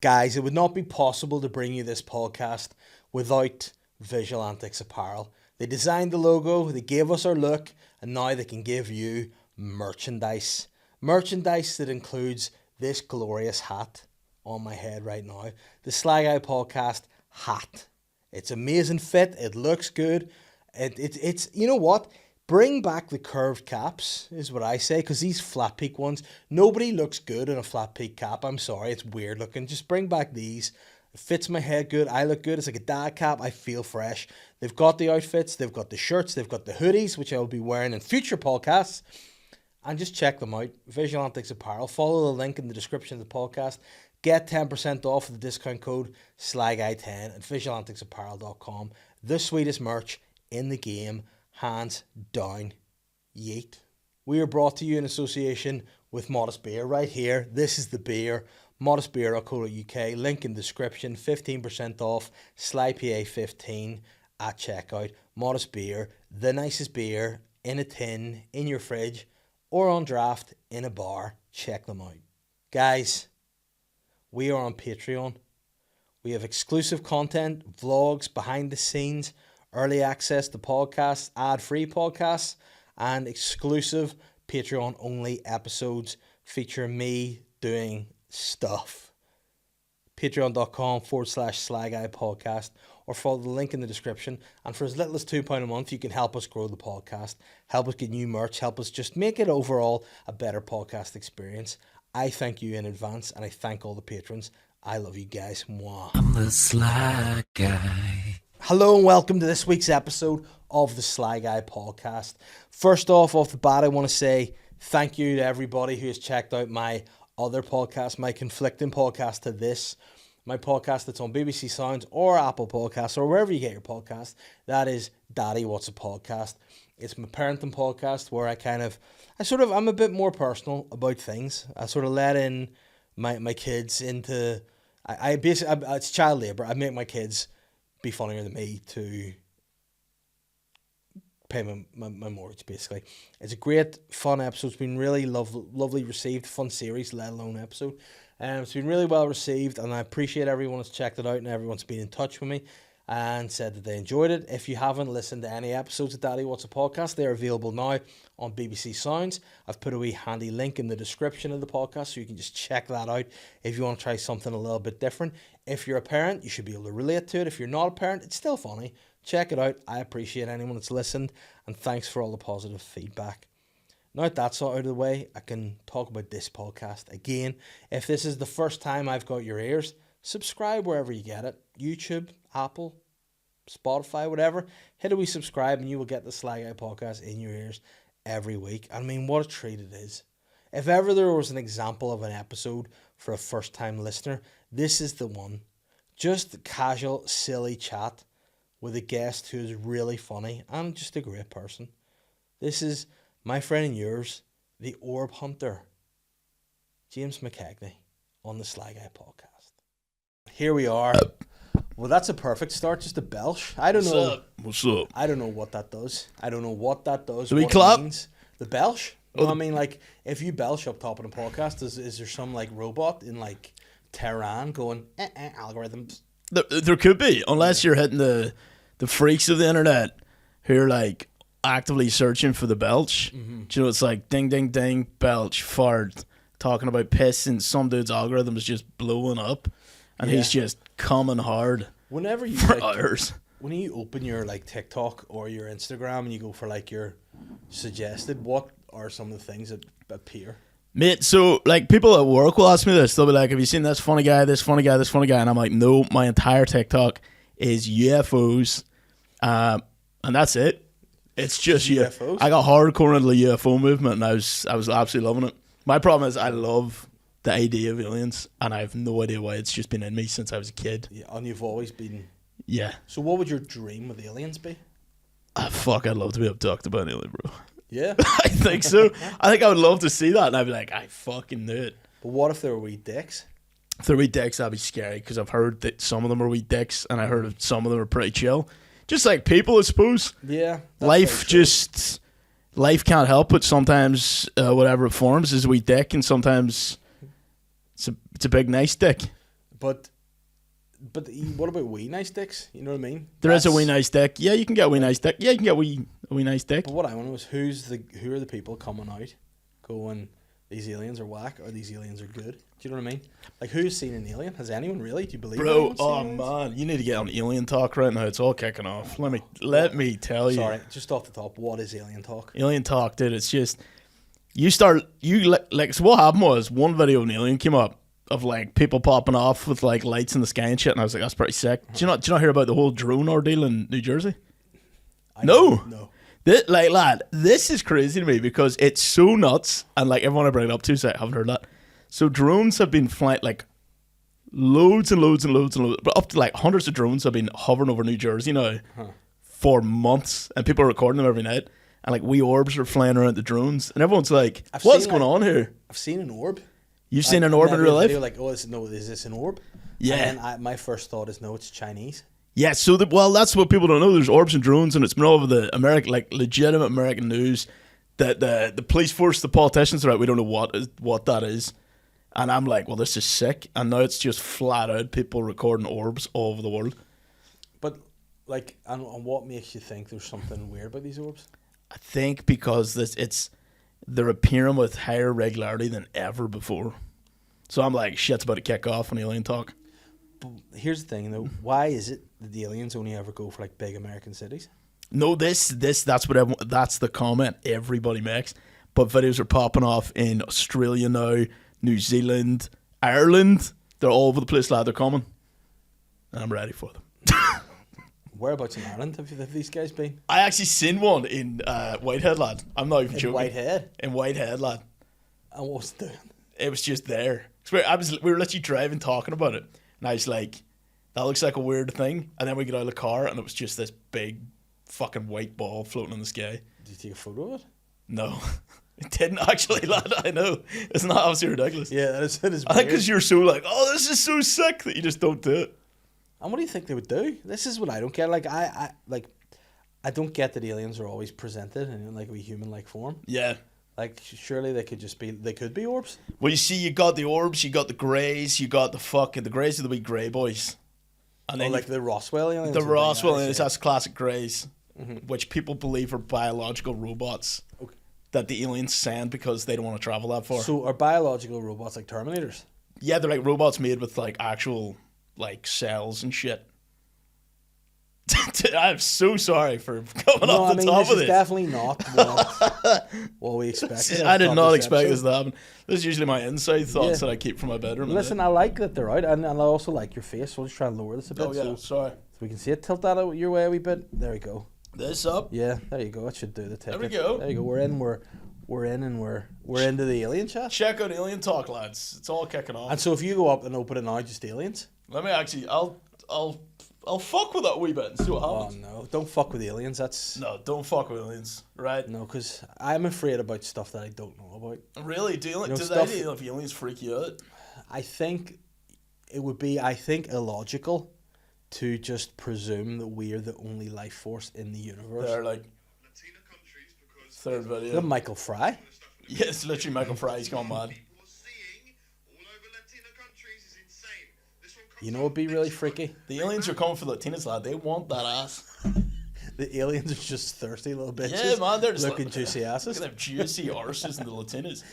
Guys, it would not be possible to bring you this podcast without Visual Antics Apparel. They designed the logo, they gave us our look, and now they can give you merchandise. Merchandise that includes this glorious hat on my head right now. The Sly Guy Podcast hat. It's amazing fit, it looks good. It's you know what? Bring back the curved caps, is what I say, because these flat peak ones, nobody looks good in a flat peak cap. I'm sorry, it's weird looking. Just bring back these. It fits my head good. I look good. It's like a dad cap. I feel fresh. They've got the outfits. They've got the shirts. They've got the hoodies, which I will be wearing in future podcasts. And just check them out. Visual Antics Apparel. Follow the link in the description of the podcast. Get 10% off with the discount code SLYGUY10 at visualanticsapparel.com. The sweetest merch in the game. Hands down. Yeet. We are brought to you in association with Modest Beer right here. This is the beer. modestbeer.co.uk. Link in description. 15% off. SlyPA15 at checkout. Modest Beer. The nicest beer in a tin, in your fridge, or on draft in a bar. Check them out. Guys, we are on Patreon. We have exclusive content, vlogs, behind the scenes, early access to podcasts, ad-free podcasts, and exclusive Patreon-only episodes featuring me doing stuff. Patreon.com/Sly Guy Podcast, or follow the link in the description. And for as little as £2 a month, you can help us grow the podcast, help us get new merch, help us just make it overall a better podcast experience. I thank you in advance, and I thank all the patrons. I love you guys. Mwah. I'm the Sly Guy. Hello and welcome to this week's episode of the Sly Guy Podcast. First off the bat, I want to say thank you to everybody who has checked out my other podcast, my conflicting podcast to this, my podcast that's on BBC Sounds or Apple Podcasts or wherever you get your podcast. That is Daddy What's a Podcast. It's my parenting podcast where I'm a bit more personal about things. I sort of let in my kids into, it's child labor. I make my kids be funnier than me to pay my mortgage, basically. It's a great, fun episode. It's been really lovely received, fun series, let alone episode. It's been really well received, and I appreciate everyone that's checked it out and everyone's been in touch with me and said that they enjoyed it. If you haven't listened to any episodes of Daddy What's a Podcast, they're available now on BBC Sounds. I've put a wee handy link in the description of the podcast so you can just check that out if you want to try something a little bit different. If you're a parent, you should be able to relate to it. If you're not a parent, it's still funny. Check it out. I appreciate anyone that's listened, and thanks for all the positive feedback. Now that that's all out of the way, I can talk about this podcast again. If this is the first time I've got your ears, subscribe wherever you get it. YouTube, Apple, Spotify, whatever. Hit a wee subscribe and you will get the Sly Guy Podcast in your ears every week. I mean, what a treat it is. If ever there was an example of an episode for a first-time listener, this is the one. Just casual, silly chat with a guest who is really funny and just a great person. This is my friend and yours, the Orb Hunter, James McKegney, on the Sly Guy Podcast. Here we are. Well, that's a perfect start. Just a belch. I don't know. What's up? I don't know what that does. Do we clap? The belch? No, I mean, like, if you belch up top of the podcast, is there some, like, robot in, like, Tehran going, algorithms? There could be, unless you're hitting the freaks of the internet who are, like, actively searching for the belch. Mm-hmm. Do you know, it's like, ding, ding, ding, belch, fart, talking about piss, and some dude's algorithm is just blowing up. And he's just coming hard. Whenever you for hours. When you open your like TikTok or your Instagram and you go for like your suggested, what are some of the things that appear? Mate, so like people at work will ask me this. They'll be like, "Have you seen this funny guy, this funny guy, this funny guy?" And I'm like, "No, my entire TikTok is UFOs, and that's it. It's just UFOs." I got hardcore into the UFO movement, and I was absolutely loving it. My problem is I love the idea of aliens, and I have no idea why. It's just been in me since I was a kid. Yeah, and you've always been. Yeah. So what would your dream with aliens be? Fuck, I'd love to be abducted by an alien, bro. Yeah. I think so. I think I would love to see that, and I'd be like, I fucking knew it. But what if they were wee dicks? If they're wee dicks, that'd be scary, because I've heard that some of them are wee dicks, and I heard of some of them are pretty chill. Just like people, I suppose. Yeah. Life can't help it. Sometimes whatever it forms is a wee dick, and sometimes it's a big nice dick. But what about wee nice dicks? You know what I mean? There is a wee nice dick. Yeah, you can get a wee nice dick. Yeah, you can get a wee nice dick. But what I want to know is who are the people coming out going, these aliens are whack or these aliens are good? Do you know what I mean? Like, who's seen an alien? Has anyone really? Do you believe? Bro, oh man, you need to get on alien talk right now. It's all kicking off. Let me tell you. Sorry, just off the top, what is alien talk? Alien talk, dude. It's just so what happened was one video of an alien came up of like people popping off with like lights in the sky and shit, and I was like, that's pretty sick. Do you not hear about the whole drone ordeal in New Jersey? No. Lad, this is crazy to me because it's so nuts, and like everyone I bring it up to say, I haven't heard that. So drones have been flying like loads and loads and loads and loads, but up to like hundreds of drones have been hovering over New Jersey now for months, and people are recording them every night. And like wee orbs are flying around the drones, and everyone's like, "What's going on here?" I've seen an orb. You've seen an orb in real life? Like, is this an orb? Yeah. And my first thought is, no, it's Chinese. Yeah, so that's what people don't know. There's orbs and drones, and it's been all over the American, like legitimate American news that the police force, the politicians are out. We don't know what that is, and I'm like, well, this is sick. And now it's just flat out people recording orbs all over the world. But like, and what makes you think there's something weird about these orbs? I think because they're appearing with higher regularity than ever before. So I'm like, shit's about to kick off on alien talk. But here's the thing, though. Why is it that the aliens only ever go for like big American cities? No, that's the comment everybody makes. But videos are popping off in Australia now, New Zealand, Ireland. They're all over the place, lad. They're coming. And I'm ready for them. Whereabouts in Ireland have these guys been? I actually seen one in Whitehead, lad. I'm not even joking. Whitehead? In Whitehead, lad. And what was it doing? It was just there. We were literally driving, talking about it. And I was like, that looks like a weird thing. And then we get out of the car, and it was just this big fucking white ball floating in the sky. Did you take a photo of it? No. It didn't actually, lad. I know. It's not obviously ridiculous. Yeah, that is weird. I think because you're so like, oh, this is so sick that you just don't do it. And what do you think they would do? This is what I don't get. Like, I don't get that aliens are always presented in like a human-like form. Yeah. Like, surely they could be orbs. Well, you see, you got the orbs, you got the greys, you got the greys are the wee grey boys. And then like the Roswell aliens? The Roswell aliens, that's classic greys, which people believe are biological robots that the aliens send because they don't want to travel that far. So are biological robots like Terminators? Yeah, they're like robots made with like actual like cells and shit. I'm so sorry for coming off the top of this. This is definitely not what we expected. I did not expect this to happen. This is usually my inside thoughts that I keep from my bedroom. Listen, I like that they're out, and I also like your face, so I'll just try and lower this a bit. Oh, yeah, sorry. So we can see it. Tilt that out your way a wee bit. There we go. This up? Yeah, there you go. That should do the ticket. There we go. There you go. We're in, and we're into the alien chat. Check out Alien Talk, lads. It's all kicking off. And so if you go up and open it now, just aliens. Let me actually, I'll fuck with that a wee bit and see what happens. Oh no, don't fuck with aliens. No, don't fuck with aliens, right? No, because I'm afraid about stuff that I don't know about. Really? Do the idea of aliens freak you out? I think it would be, illogical to just presume that we're the only life force in the universe. They're like third video. The Michael Fry? Yes, literally Michael Fry's gone mad. You know, it'd be really freaky. The aliens are coming for Latinas, lad. They want that ass. The aliens are just thirsty little bitches. Yeah, man, they're just looking juicy asses. They have juicy arses in the Latinas.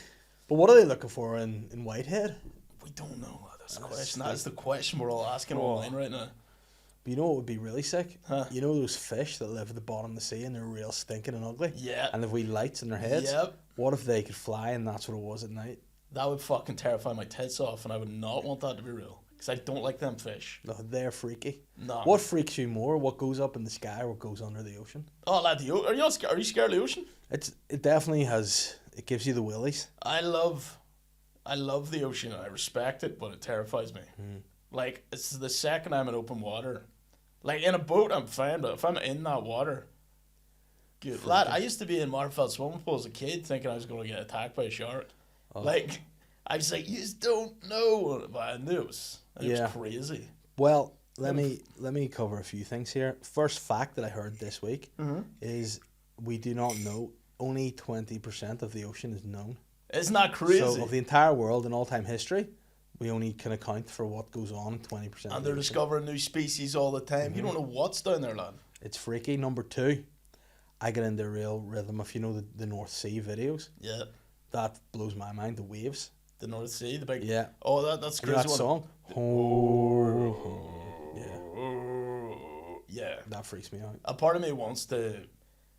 But what are they looking for in Whitehead? We don't know, lad. That's the question. That's the question we're all asking online right now. But you know what would be really sick? Huh? You know those fish that live at the bottom of the sea and they're real stinking and ugly? Yeah. And they've wee lights in their heads? Yep. What if they could fly and that's what it was at night? That would fucking terrify my tits off, and I would not want that to be real. Because I don't like them fish. No, they're freaky. No. What freaks you more? What goes up in the sky or what goes under the ocean? Oh, lad, are you scared of the ocean? It definitely has. It gives you the willies. I love the ocean. I respect it, but it terrifies me. Like, it's the second I'm in open water. Like, in a boat, I'm fine, but if I'm in that water, good. Lad, I used to be in Marfeld swimming pool as a kid thinking I was going to get attacked by a shark. Oh. Like, I was like, you just don't know. But I knew it was crazy. Well, let me cover a few things here. First fact that I heard this week is we do not know. Only 20% of the ocean is known. Isn't that crazy? So of the entire world in all-time history, We only can account for what goes on in 20%. And they're discovering new species all the time. You don't know what's down there, lad. It's freaky. Number 2, I get into real rhythm. If you know the North Sea videos, Yeah. that blows my mind. The waves. The North Sea, the big... Yeah. Oh, that's You know crazy that one. song? Oh. Yeah. Yeah. That freaks me out. A part of me wants to...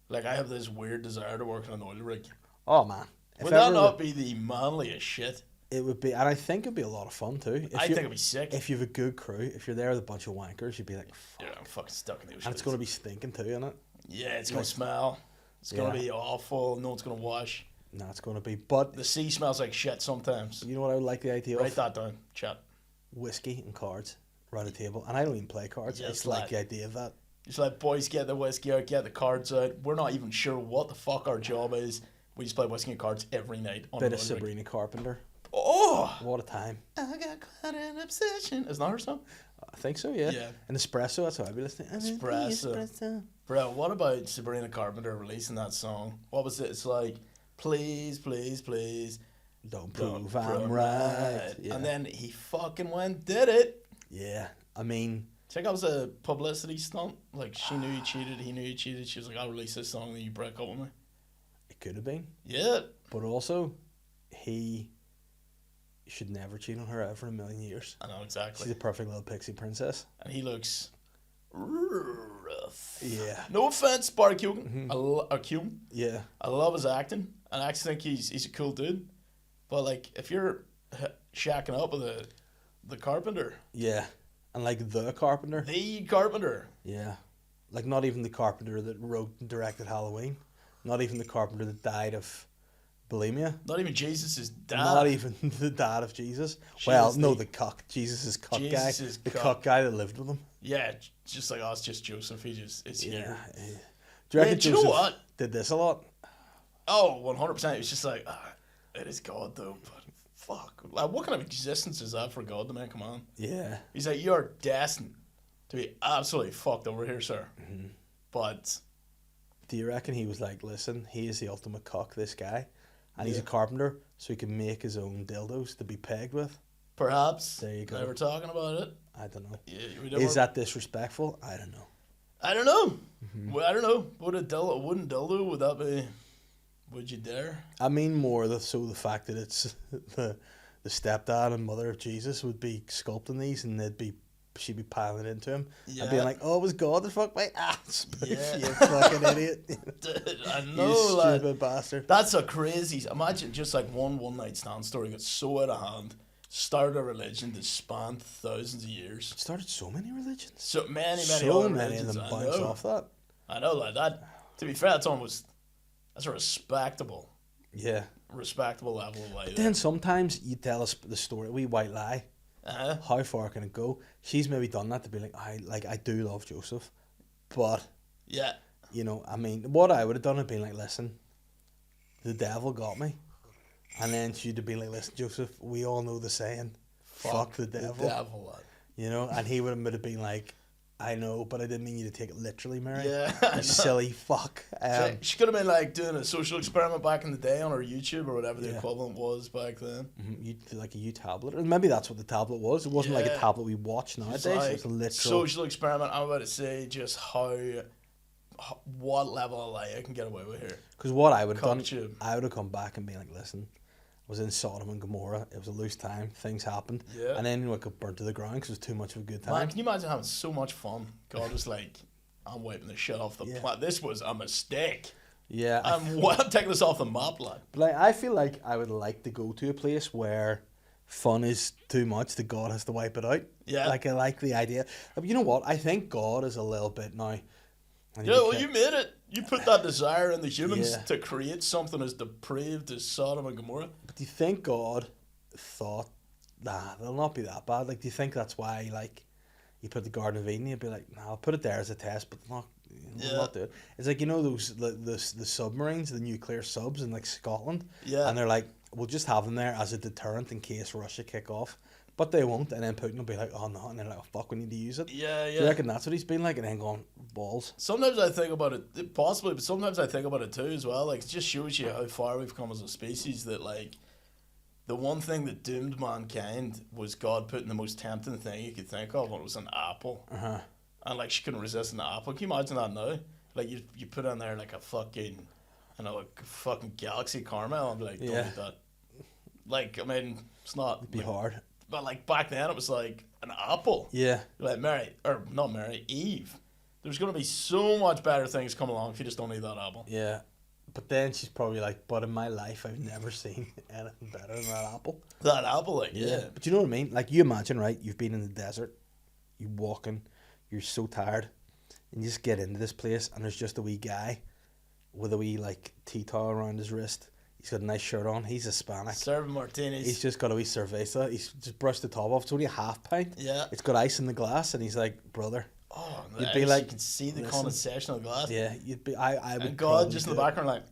Like, I have this weird desire to work on an oil rig. Oh, man. If Would that ever not be the manliest shit? It would be, and I think it'd be a lot of fun too. I think it'd be sick. If you have a good crew, if you're there with a bunch of wankers, you'd be like, fuck. Yeah, I'm fucking stuck in the ocean. And it's going to be stinking too, isn't it? Yeah, it's going to smell. It's going to be awful. No one's going to wash. No, it's going to be. But The sea smells like shit sometimes. you know what I would like the idea Write of? that down, chat. Whiskey and cards around a table. And I don't even play cards. I Yes, just like lad. the idea of that. Just like, boys, get the whiskey out, get the cards out. We're not even sure what the fuck our job is. We just play whiskey and cards every night on Bit an of oil rig. Sabrina Carpenter. Oh! What a time. I got caught in an obsession. Isn't that her song? I think so, yeah. Yeah. An espresso, that's how I'd be listening. Espresso. Bro, what about Sabrina Carpenter releasing that song? What was it? It's like, please, please, please. Don't Don't prove I'm right. right. Yeah. And then he fucking went did it. Yeah. I mean, Check out, it was a publicity stunt. Like, she knew he cheated, he knew he cheated. She was like, I'll release this song, then you break up with me. it could have been. Yeah. But also, he should never cheat on her ever in a million years. I know, She's exactly. a perfect little pixie princess. And he looks rough. Yeah. No offense, Barry Cuban. Cuban. Yeah. I love his acting, and I actually think he's a cool dude. But like, if you're shacking up with the Carpenter, Yeah. And like the Carpenter. the Carpenter, Yeah. Like not even the Carpenter that wrote and directed Halloween. Not even the Carpenter that died of bulimia. not even Jesus' dad. Not even the dad of Jesus. Well, no, the- the cuck. Jesus' cuck Jesus' guy. The cuck. cuck guy that lived with him. Yeah, just like us, just Joseph. He just is Yeah. here. Do you reckon do you know Joseph what? did this a lot? Oh, 100%. It was just like, it is God though, but fuck. Like, what kind of existence is that for God, the man? Come on. Yeah. He's like, you're destined to be absolutely fucked over here, sir. Mm-hmm. But Do you reckon he was like, listen, he is the ultimate cuck, this guy, and he's Yeah. a carpenter, so he can make his own dildos to be pegged with? perhaps There you go. never talking about it. I don't know. Yeah, we don't Is want- that disrespectful? I don't know. I don't know. Mm-hmm. Well, I don't know. Would a wooden dildo, would that be? Would you dare? I mean more the fact that it's the stepdad and mother of Jesus would be sculpting these, and she'd be piling it into him and being Yeah. like, "Oh, it was God that fucked me." Spoof, Yeah. you fucking idiot! Dude, I You know, lad. stupid bastard. That's a crazy. Imagine just like one night stand story got so out of hand, started a religion that spanned thousands of years. It started so many religions. So many So other many of religions. them I bounce know. off that. I know, like that. To be fair, that's a respectable level of life. Then sometimes you tell us the story, we white lie. Uh-huh. How far can it go? She's maybe done that to be like, I do love Joseph, but Yeah. you know, I mean, what I would have done would be like, listen, the devil got me, and then she'd have been like, listen, Joseph, we all know the saying, fuck the devil, lad. you know, and he would have been like, I know, but I didn't mean you to take it literally, Mary. Yeah. I know. You silly fuck. She could have been like doing a social experiment back in the day on her YouTube or whatever the Yeah. equivalent was back then. Like a U tablet, or maybe that's what the tablet was. It wasn't like a Yeah. tablet we watch nowadays. It's like It was a literal. social experiment. I'm about to say just what level of lie I can get away with here. Because what I would have done, Cockatoo. I would have come back and been like, listen, I was in Sodom and Gomorrah. It was a loose time. Things happened. Yeah. And then I got burnt to the ground because it was too much of a good time. Man, can you imagine having so much fun? God was like, I'm wiping the shit off the Yeah. planet. This was a mistake. Yeah. I'm taking this off the map, lad. But like, I feel like I would like to go to a place where fun is too much that God has to wipe it out. Yeah. Like, I like the idea. But you know what? I think God is a little bit now. Yeah, well, you made it. You put that desire in the humans Yeah. to create something as depraved as Sodom and Gomorrah. But do you think God thought, nah, they'll not be that bad? Like, do you think that's why, like, you put the Garden of Eden, you'd be like, nah, I'll put it there as a test, but not, Yeah. not do it. It's like, you know, those the submarines, the nuclear subs in, like, Scotland? Yeah. And they're like, we'll just have them there as a deterrent in case Russia kick off. But they won't, and then Putin will be like, oh, no, and they're like, oh, fuck, we need to use it. Yeah, Do you yeah. reckon that's what he's been like? And then going, balls. Sometimes I think about it, possibly, but sometimes I think about it too as well. Like, it just shows you how far we've come as a species that, like, the one thing that doomed mankind was God putting the most tempting thing you could think of, and it was an apple. Uh-huh. And like she couldn't resist an apple. Can you imagine that now? Like you put in there like a fucking, like a fucking galaxy caramel and be like, don't eat that. Like, I mean, it's not. It'd be hard. But like back then, it was like an apple. Yeah. Like Eve. There's gonna be so much better things come along if you just don't eat that apple. Yeah. But then she's probably like, but in my life, I've never seen anything better than that apple. That apple, like, yeah. But you know what I mean? Like, you imagine, right? You've been in the desert, you're walking, you're so tired, and you just get into this place, and there's just a wee guy with a wee, like, tea towel around his wrist. He's got a nice shirt on. He's Hispanic. Serving martinis. He's just got a wee cerveza. He's just brushed the top off. It's only a half pint. Yeah. It's got ice in the glass, and he's like, brother. Oh, you'd be like, you can see the condensation of the glass. Yeah, you'd be. I would. And God just in the background, like,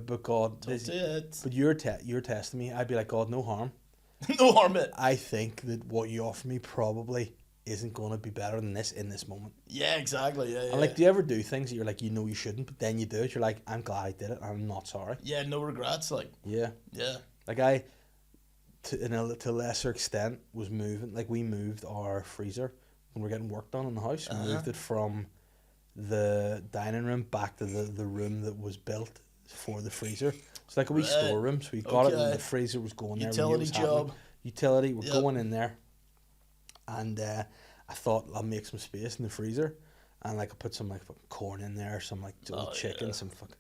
But God, but you're testing me. I'd be like, God, no harm. No harm, it. I think that what you offer me probably isn't going to be better than this in this moment. Yeah, exactly. Yeah. And like, do you ever do things that you're like, you shouldn't, but then you do it? You're like, I'm glad I did it. I'm not sorry. Yeah, no regrets. Like. Yeah. Yeah. Like to a lesser extent, was moving. Like, we moved our freezer when we were getting work done in the house. We moved it from the dining room back to the room that was built for the freezer. It's like a wee storeroom. So we got it, and the freezer was going there. Utility job. Utility. We're going in there, and I thought I'll make some space in the freezer, and like I put some like fucking corn in there, some like chicken, some fucking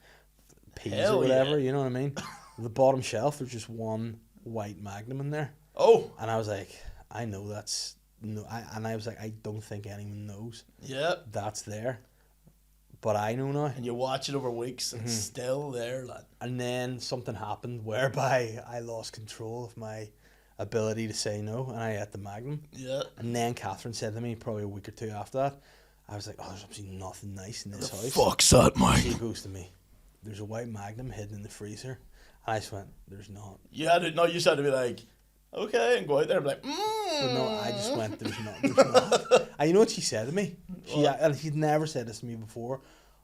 peas or whatever. You know what I mean? The bottom shelf, there's just one white Magnum in there. Oh. And I was like, I know that's. No, I was like, I don't think anyone knows. Yeah. That's there. But I know now. And you watch it over weeks and it's still there, lad. And then something happened whereby I lost control of my ability to say no, and I ate the Magnum. Yeah. And then Catherine said to me, probably a week or two after that, I was like, oh, there's absolutely nothing nice in this house. Fuck's that, Mike? She goes to me, there's a white Magnum hidden in the freezer. And I just went, there's not. You had to be like, okay, and go out there and be like, But no, I just went, there's not. And you know what she said to me? And she'd never said this to me before.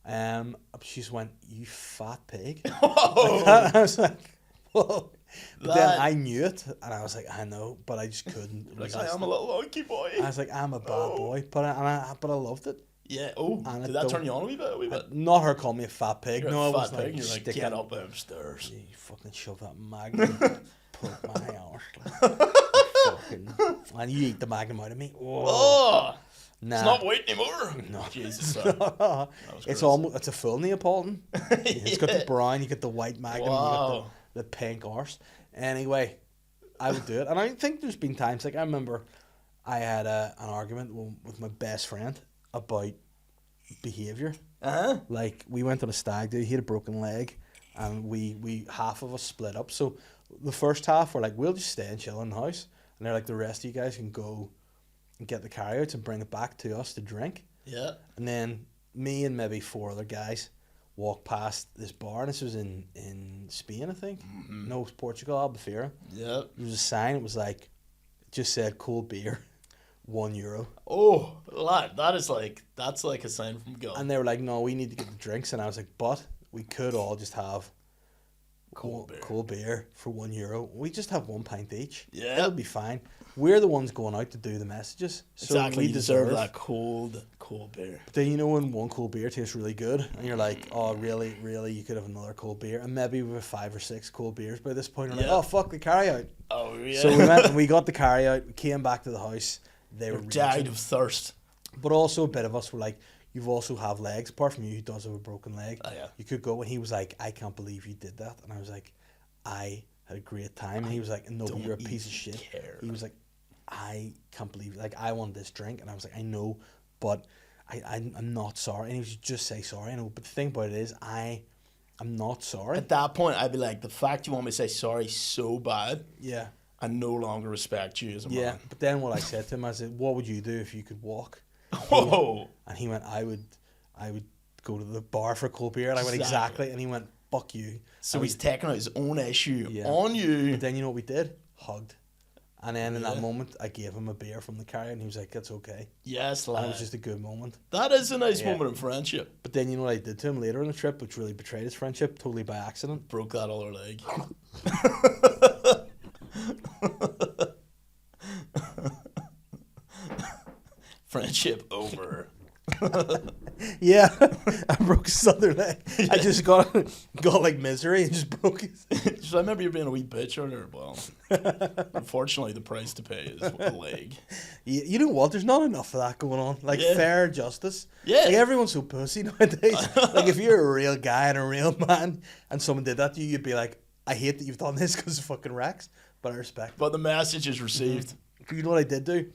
She just went, you fat pig. I was like, whoa. But then I knew it, and I was like, I know, but I just couldn't. Like, I am a little monkey boy. I was like, I'm a bad boy, but I loved it. Yeah. Oh, and did that turn you on a wee bit? Not her calling me a fat pig. You're no, a I was fat pig. You're like, get up them stairs. You fucking shove that Magnum. Put my arse. And you eat the Magnum out of me. Oh. Nah. It's not white anymore. No. Jesus. It's a full Neapolitan. It's got the brown, you get the white Magnum, you got the pink arse. Anyway, I would do it. And I think there's been times, like I remember I had an argument with my best friend about behaviour. Like, we went on a stag do, he had a broken leg, and we half of us split up. So the first half were like, we'll just stay and chill in the house. And they're like, the rest of you guys can go and get the carryouts and bring it back to us to drink. Yeah. And then me and maybe 4 other guys walked past this bar, and this was in Spain, I think. No, it was Portugal, Albufeira. Yeah. There was a sign, it was like, it just said cold beer, €1. Oh, lad, that's like a sign from God. And they were like, no, we need to get the drinks. And I was like, but we could all just have cold beer for €1. We just have 1 pint each. Yeah. It'll be fine. We're the ones going out to do the messages. So exactly, we deserve that cold beer. But then you know when one cold beer tastes really good, and you're like, oh, really, you could have another cold beer. And maybe we have 5 or 6 cold beers by this point. We're like, oh, fuck, the carry-out. Oh, yeah. So we went and we got the carry-out. We came back to the house. They were died of thirst. But also a bit of us were like, you've also have legs, apart from you who does have a broken leg. Oh, yeah. You could go, and he was like, I can't believe you did that. And I was like, I had a great time. And he was like, no, you're a piece of shit. He was like, I can't believe, like, I want this drink. And I was like, I know, but I'm not sorry. And he was just say sorry. I know, but the thing about it is, I'm not sorry. At that point, I'd be like, the fact you want me to say sorry so bad, yeah, I no longer respect you as a man. Yeah, but then what I said to him, I said, what would you do if you could walk? Whoa. And he went, I would go to the bar for a cold beer. And I went, exactly. And he went, fuck you. So he's taking out his own issue Yeah. on you. But then you know what we did? Hugged. And then in that moment, I gave him a beer from the carry, and he was like, that's okay. Yes, lad. And it was just a good moment. That is a nice moment of friendship. But then you know what I did to him later on the trip, which really betrayed his friendship, totally by accident? Broke that other leg. Friendship over. Yeah, I broke his other leg. I just got like misery and just broke it. So I remember you being a wee bitch earlier. Well, unfortunately, the price to pay is a leg. You know what? There's not enough of that going on. Like fair justice. Yeah. Like everyone's so pussy nowadays. Like if you're a real guy and a real man, and someone did that to you, you'd be like, I hate that you've done this because of fucking Rex, but I respect. But the message is received. You know what I did do?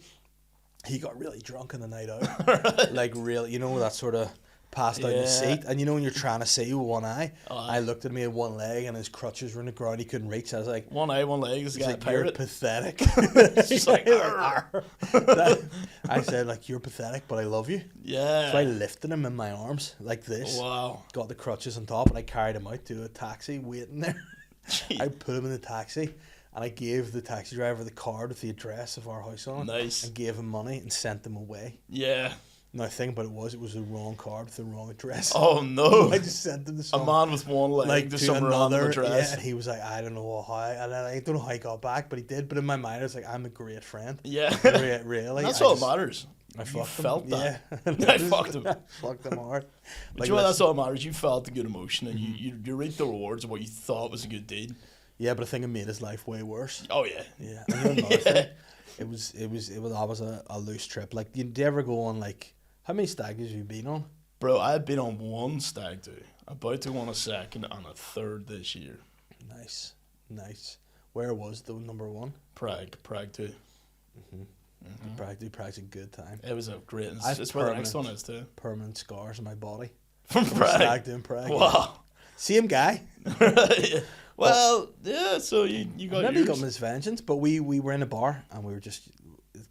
He got really drunk on the night out. Like real, you know, that sort of passed out in the seat. And you know when you're trying to see with one eye, I looked at him, he had one leg and his crutches were in the ground, he couldn't reach. I was like, one eye, one leg, this guy like, you're pathetic. Just like, I said, like, you're pathetic, but I love you. Yeah. So I lifted him in my arms like this. Wow. Got the crutches on top and I carried him out to a taxi waiting there. I put him in the taxi. And I gave the taxi driver the card with the address of our house on it. Nice. And gave him money and sent him away. Yeah. Now, the thing about it was the wrong card with the wrong address. Oh, no. I just sent him a man with one leg like, to to some random another address. Yeah, and he was like, I don't know how. And I don't know how he got back, but he did. But in my mind, I was like, I'm a great friend. Yeah. Really. That's all that matters. I felt that. Yeah. I fucked him. Fucked him hard. But you know what, that's all that matters. You felt the good emotion and you reaped the rewards of what you thought was a good deed. Yeah, but I think it made his life way worse. Oh yeah. Yeah. And you know another thing? It was a loose trip. Like, did you ever go on, like, how many stags have you been on? Bro, I've been on one stag do. About to go on a second and a third this year. Nice. Where was the number one? Prague too. Prague's a good time. It was a great. It's where the next one is too. Permanent scars on my body from Prague. Stag do in Prague. Wow. Same guy. Yeah. Well, yeah. So you got. Maybe yours. he got his vengeance, but we were in a bar and we were just.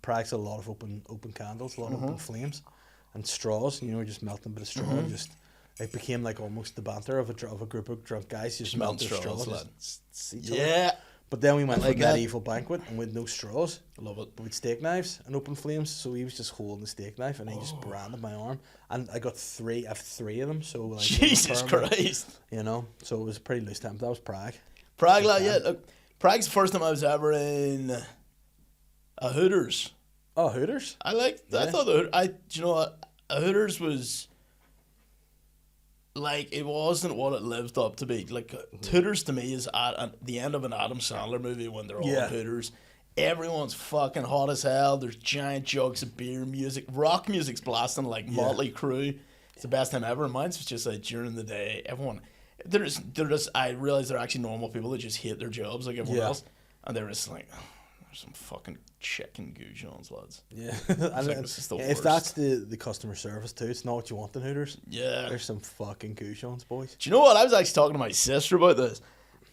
Prague's a lot of open candles, a lot of open flames, and straws. You know, we're just melting a bit of straw. And just it became like almost the banter of a group of drunk guys. Just melting straws. Yeah. But then we went like to a medieval banquet and with no straws. Love it. With steak knives and open flames. So he was just holding the steak knife and he just branded my arm. And I got I have three of them. So like, Jesus Christ. You know, so it was a pretty loose time. That was Prague. Prague, like, yeah. Look, Prague's the first time I was ever in a Hooters. Oh, Hooters? I thought do you know what? A Hooters was like, it wasn't what it lived up to be. Like, Hooters to me is at the end of an Adam Sandler movie when they're all at Hooters. Everyone's fucking hot as hell. There's giant jugs of beer, music. Rock music's blasting like Motley Crue. It's the best time ever. Mine's just like during the day. Everyone, they're just, I realize they're actually normal people that just hate their jobs like everyone else. And they're just like, there's some fucking chicken goujons, lads. Yeah. Like, this is the worst. If that's the customer service too, it's not what you want in Hooters. Yeah. There's some fucking goujons, boys. Do you know what? I was actually talking to my sister about this.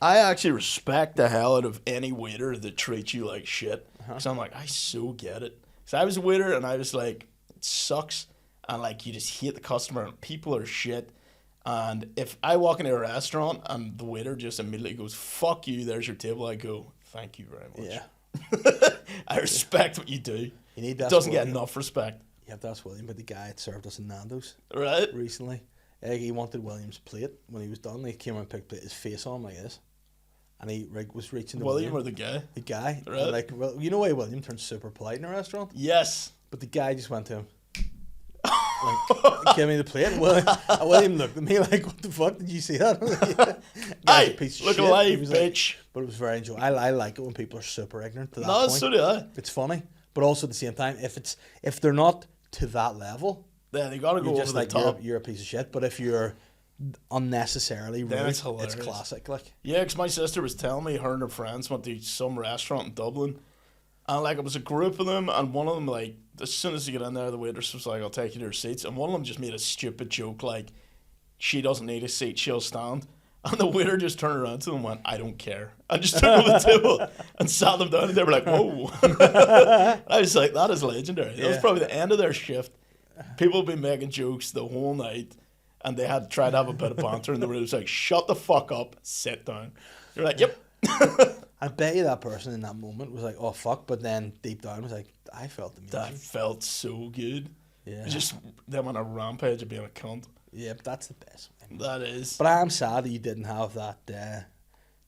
I actually respect the hell out of any waiter that treats you like shit. Because I'm like, I so get it. So I was a waiter and I was like, it sucks. And like, you just hate the customer and people are shit. And if I walk into a restaurant and the waiter just immediately goes, fuck you, there's your table, I go, thank you very much. Yeah. I respect what you do. You need that. It doesn't get enough respect. You have to ask William, but the guy that served us in Nando's recently. He wanted William's plate when he was done. He came around and picked his face on like this. And he was reaching the William or the guy? The guy. Right. And like, well, you know why William turns super polite in a restaurant? Yes. But the guy just went to him. Like, give me the plate. William looked at me like, what the fuck? Did you see that? Hey, piece of look shit. alive, bitch. Like, but it was very enjoyable. I like it when people are super ignorant to that No, point. so do I. It's funny. But also at the same time, if they're not to that level, yeah, they gotta go you're over just the like, top. You're a piece of shit. But if you're unnecessarily rude, it's hilarious. it's classic. Like, yeah, because my sister was telling me her and her friends went to some restaurant in Dublin, and like it was a group of them, and one of them, like, as soon as you get in there, the waitress was like, I'll take you to your seats, and one of them just made a stupid joke like, she doesn't need a seat, she'll stand. And the waiter just turned around to them and went, I don't care. And just took them to the table and sat them down, and they were like, whoa. I was like, that is legendary. That was probably the end of their shift. People have been making jokes the whole night, and they had tried to have a bit of banter, and the waiter was like, shut the fuck up, sit down. You're like, yep. I bet you that person in that moment was like, oh fuck, but then deep down was like, I felt amazing. That felt so good. Yeah. Just them on a rampage of being a cunt. Yeah, but that's the best. That is. But I'm sad that you didn't have that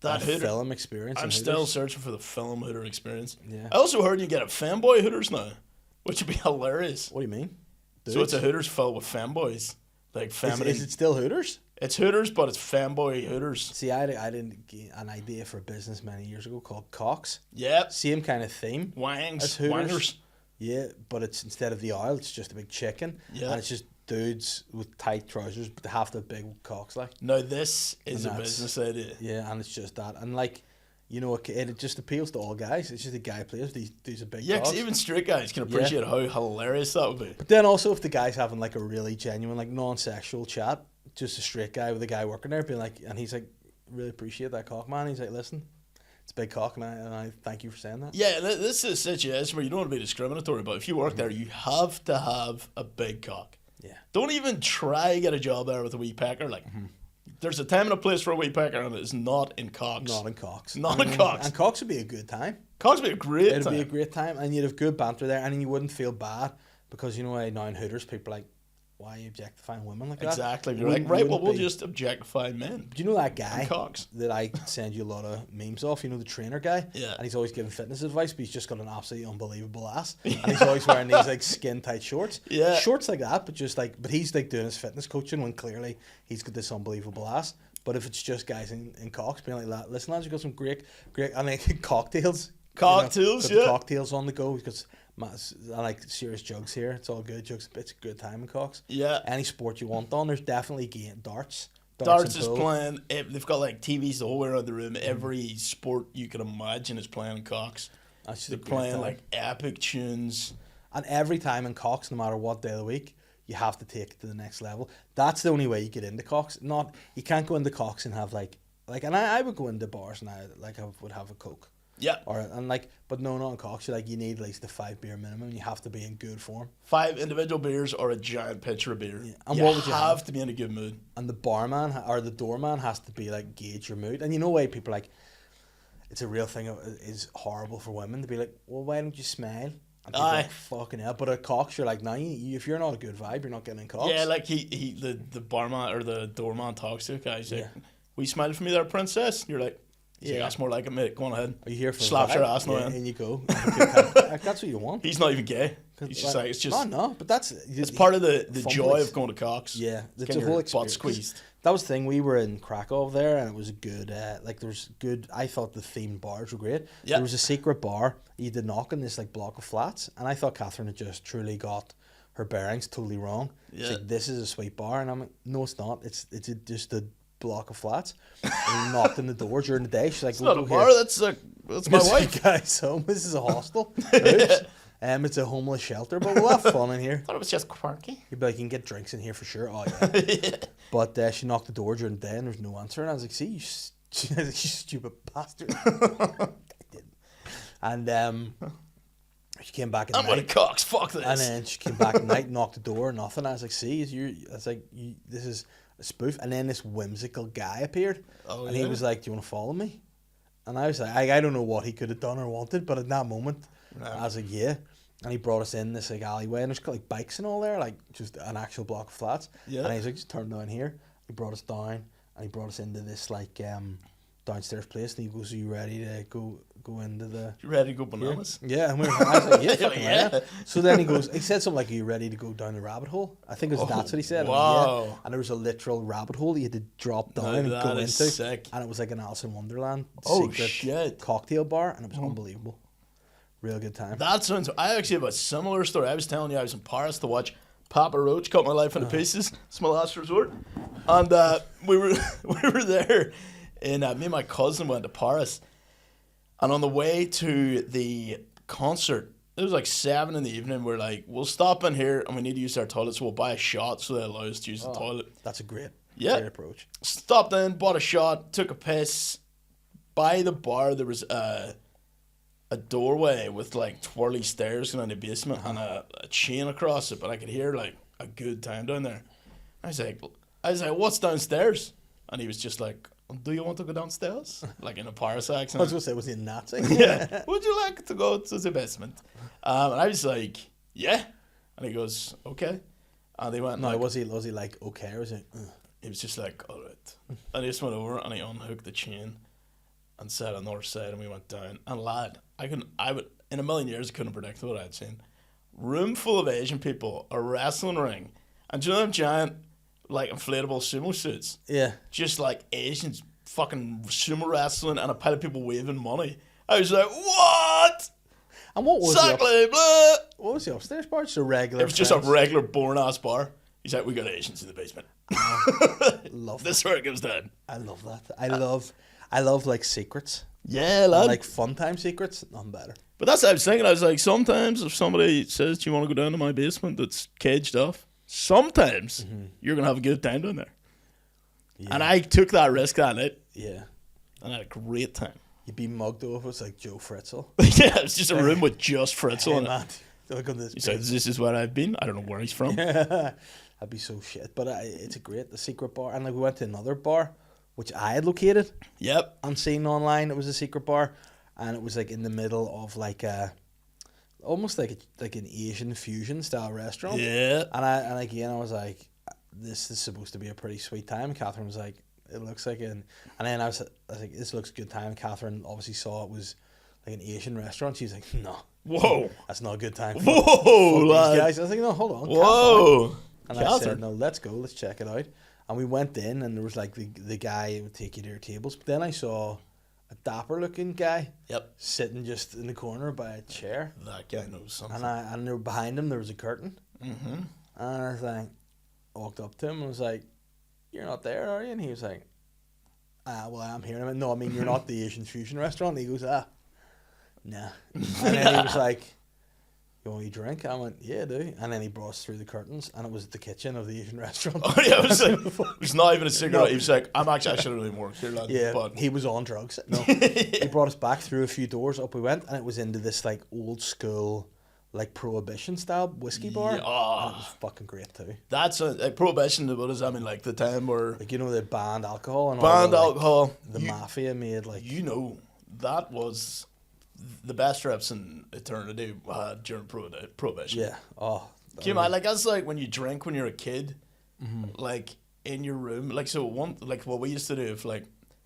Hooter film experience. I'm still searching for the film Hooter experience. Yeah. I also heard you get a fanboy Hooters now. which would be hilarious. What do you mean? So it's a Hooters filled with femboys, like feminine. Is it still Hooters? It's Hooters, but it's femboy Hooters. See, I didn't get an idea for a business many years ago called Cox. Yep. Same kind of theme. Wangs. Hooters. Wangers. Yeah, but it's instead of the owl, it's just a big chicken. Yeah. And it's just dudes with tight trousers, but they have to have big cocks, like. Now this is a business idea. Yeah, and it's just that. And like, you know, it just appeals to all guys. It's just a guy plays these are big Yeah, cocks. because even straight guys can appreciate how hilarious that would be. But then also if the guy's having like a really genuine, like non-sexual chat, just a straight guy with a guy working there being like, and he's like, really appreciate that cock, man. He's like, listen, it's a big cock, and I thank you for saying that. Yeah, this is a situation where you don't want to be discriminatory, but if you work there, you have to have a big cock. Yeah. Don't even try to get a job there with a wee pecker. Like, there's a time and a place for a wee pecker, and it's not in Cox. Not in Cox. Not in Cox. And Cox would be a good time. Cox would be a great time. It'd be a great time, and you'd have good banter there, and you wouldn't feel bad because you know now in Hooters people are like, why are you objectifying women like that? Exactly. You're like, right, well, we'll just objectify men. Do you know that guy Cox that I send you a lot of memes off? You know the trainer guy? Yeah. And he's always giving fitness advice, but he's just got an absolutely unbelievable ass. And he's always wearing these like skin tight shorts. Yeah. Shorts like that, but just like, but he's like doing his fitness coaching when clearly he's got this unbelievable ass. But if it's just guys in Cox being like, listen lads, you've got some great, and like cocktails. Cocktails, you know, yeah. Cocktails on the go because I like serious jugs here. It's all good jugs. It's a good time in Cox. Yeah. Any sport you want on, there's definitely darts. Darts and is pool. playing. They've got like TVs the whole way around the room. Every sport you can imagine is playing in Cox. They're playing like epic tunes. And every time in Cox, no matter what day of the week, you have to take it to the next level. That's the only way you get into Cox. You can't go into Cox and have like, and I would go into bars and I would have a Coke. Yeah. But no, not in Cox. You need at least a 5 beer minimum. You have to be in good form. 5 individual beers or a giant pitcher of beer. Yeah. And what would you have to be in a good mood? And the barman or the doorman has to be like gauge your mood. And you know why people like, it's a real thing. Is horrible for women to be like, well, why don't you smile? And people are like, fucking hell. But at Cox, you're like, nah, if you're not a good vibe, you're not getting in Cox. Yeah, like the barman or the doorman talks to the guy. He's like, will you smile for me there, princess? And you're like, yeah, that's more like it, mate. Go on ahead. Are you here for slaps your ass now? Yeah, and you go. That's what you want. He's not even gay. He's just like, it's just. No, but that's it's part of the joy of going to Cox. Yeah, it's a whole experience. Butt squeezed. That was the thing. We were in Krakow there, and it was a good. There's good. I thought the themed bars were great. Yeah. There was a secret bar. You did knock on this like block of flats, and I thought Catherine had just truly got her bearings totally wrong. Yeah. She's like, this is a sweet bar, and I'm like, no, it's not. It's just a block of flats. And we knocked on the door during the day. She's like, it's not a bar. Here. That's my wife. Guys, home. This is a hostel. It's a homeless shelter, but we'll have fun in here. I thought it was just quirky. You'd be like, you can get drinks in here for sure. Oh yeah. Yeah. But she knocked the door during the day and there was no answer, and I was like, see, you stupid bastard. I didn't. And she came back at night. I'm going to Cox. Fuck this. And then she came back at night, knocked the door, nothing. I was like, see, this is a spoof. And then this whimsical guy appeared, and he was like, do you want to follow me? And I was like, I don't know what he could have done or wanted, but at that moment, I was like, yeah. And he brought us in this like alleyway, and there's like bikes and all there, like just an actual block of flats. Yeah. And he's like, just turn down here. He brought us down, and he brought us into this like downstairs place, and he goes, are you ready to go into the... You ready to go bananas? Yeah, and I was like, yeah. So then he said something like, are you ready to go down the rabbit hole? I think that's what he said. Wow. Yeah. And there was a literal rabbit hole you had to drop down and go into. Sick. And it was like an Alice in Wonderland secret cocktail bar, and it was unbelievable. Real good time. That sounds... I actually have a similar story. I was telling you I was in Paris to watch Papa Roach cut my life into pieces. It's my last resort. And we were there, and me and my cousin went to Paris. And on the way to the concert, it was like 7 in the evening. We're like, we'll stop in here and we need to use our toilet, so we'll buy a shot so they allow us to use the toilet. That's a great approach. Stopped in, bought a shot, took a piss. By the bar, there was a doorway with like twirly stairs going in the basement and a chain across it, but I could hear like a good time down there. I was like, what's downstairs? And he was just like, do you want to go downstairs? Like in a Paris accent. I was going to say, was he a Nazi? Yeah. Would you like to go to the basement? And I was like, yeah. And he goes, okay. And they went. No, was he like okay, or was he? He was just like, all right. And he just went over and he unhooked the chain and sat on the other side, and we went down. And lad, I would in a million years I couldn't predict what I'd seen. room full of Asian people, a wrestling ring, and do you know them giant, like, inflatable sumo suits? Yeah. Just like Asians fucking sumo wrestling and a pile of people waving money. I was like, what? And what was Exactly, blah. what was the upstairs bar? Just a regular. It was just a French? regular boring ass bar. He's like, we got Asians in the basement. Love This is where it goes down. I love that. I love like secrets. Yeah, lad. Like fun time secrets. Nothing better. But that's what I was thinking. I was like, sometimes if somebody says, do you want to go down to my basement that's caged off? Sometimes you're going to have a good time down there. Yeah. And I took that risk that night. Yeah. And I had a great time. You'd be mugged over. It's like Joe Fritzl. Yeah, it was just a room with just Fritzl in it. Man, look at this. He said, this is where I've been. I don't know where he's from. That'd be so shit. But it's the secret bar. And like we went to another bar, which I had located Yep. and seen online. It was a secret bar, and it was like in the middle of like almost like an Asian fusion style restaurant. Yeah. And again I was like, this is supposed to be a pretty sweet time. Catherine was like, it looks like and then I was like, this looks good time. Catherine obviously saw it was like an Asian restaurant. She's like, no. Whoa. That's not a good time. Whoa, Fuck lad. these guys. I was like, no, hold on. calm down. Whoa. And I said, no, let's go, let's check it out. And we went in, and there was like the guy who would take you to your tables. But then I saw a dapper looking guy Yep. sitting just in the corner by a chair. That guy knows something. And there behind him there was a curtain. Mm-hmm. And I was like, walked up to him and was like, you're not there, are you? And he was like, well, I'm here. And I went, no, I mean, you're not the Asian fusion restaurant. And he goes, nah. And then he was like, you want a drink? I went, yeah, I do. And then he brought us through the curtains, and it was the kitchen of the Asian restaurant. Oh, yeah, it was like, it was not even a cigarette. He was like, I should have really worked here, lad. Yeah, But he was on drugs. No, he brought us back through a few doors. Up we went, and it was into this like old school, like prohibition style whiskey bar. Yeah, oh. And it was fucking great too. That's like prohibition. What does that mean? Like the time where Like you know they banned alcohol and banned all alcohol. the mafia made like You know, that was the best reps in eternity during prohibition. yeah. Oh, Can you imagine? Like that's like when you drink when you're a kid, like in your room. Like so one like what we used to do if like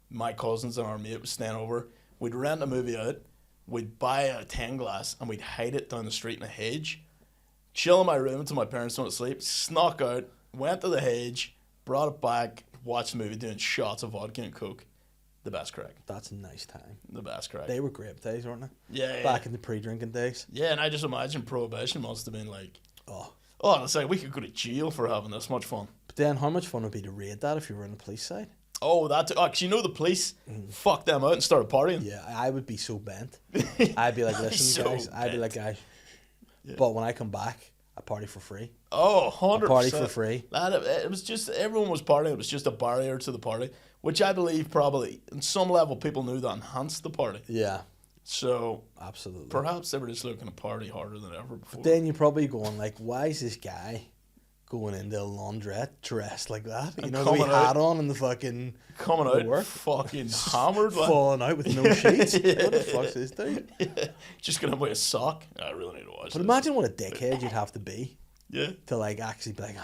my cousins and our mate was staying over, we'd rent a movie out, we'd buy a 10 glass and we'd hide it down the street in a hedge, chill in my room until my parents went to sleep, snuck out, went to the hedge, brought it back, watched the movie doing shots of vodka and coke. The best crack. that's a nice time. The best crack. They were great days, weren't they? Yeah, Back in the pre-drinking days. yeah, and I just imagine prohibition must have been like, Oh, it's like we could go to jail for having this much fun. but then how much fun would it be to raid that if you were on the police side? Oh, cause you know the police fucked them out and started partying. Yeah, I would be so bent. I'd be like, listen, So guys. I'd be like, guys. But when I come back, I party for free. Oh, 100%. Party for free. Lad, it was just, everyone was partying. It was just a barrier to the party, which I believe probably, in some level, people knew that enhanced the party. Yeah, So absolutely. perhaps they were just looking to party harder than ever before. Then you're probably going like, why is this guy going into a laundrette dressed like that? You And know, the wee coming out- hat on and the fucking Coming out work. fucking hammered. lad. falling out with no sheets. What the fuck's this dude? Yeah. Just gonna wear a sock. I really need to watch But this. imagine what a dickhead you'd have to be Yeah. to like actually be like,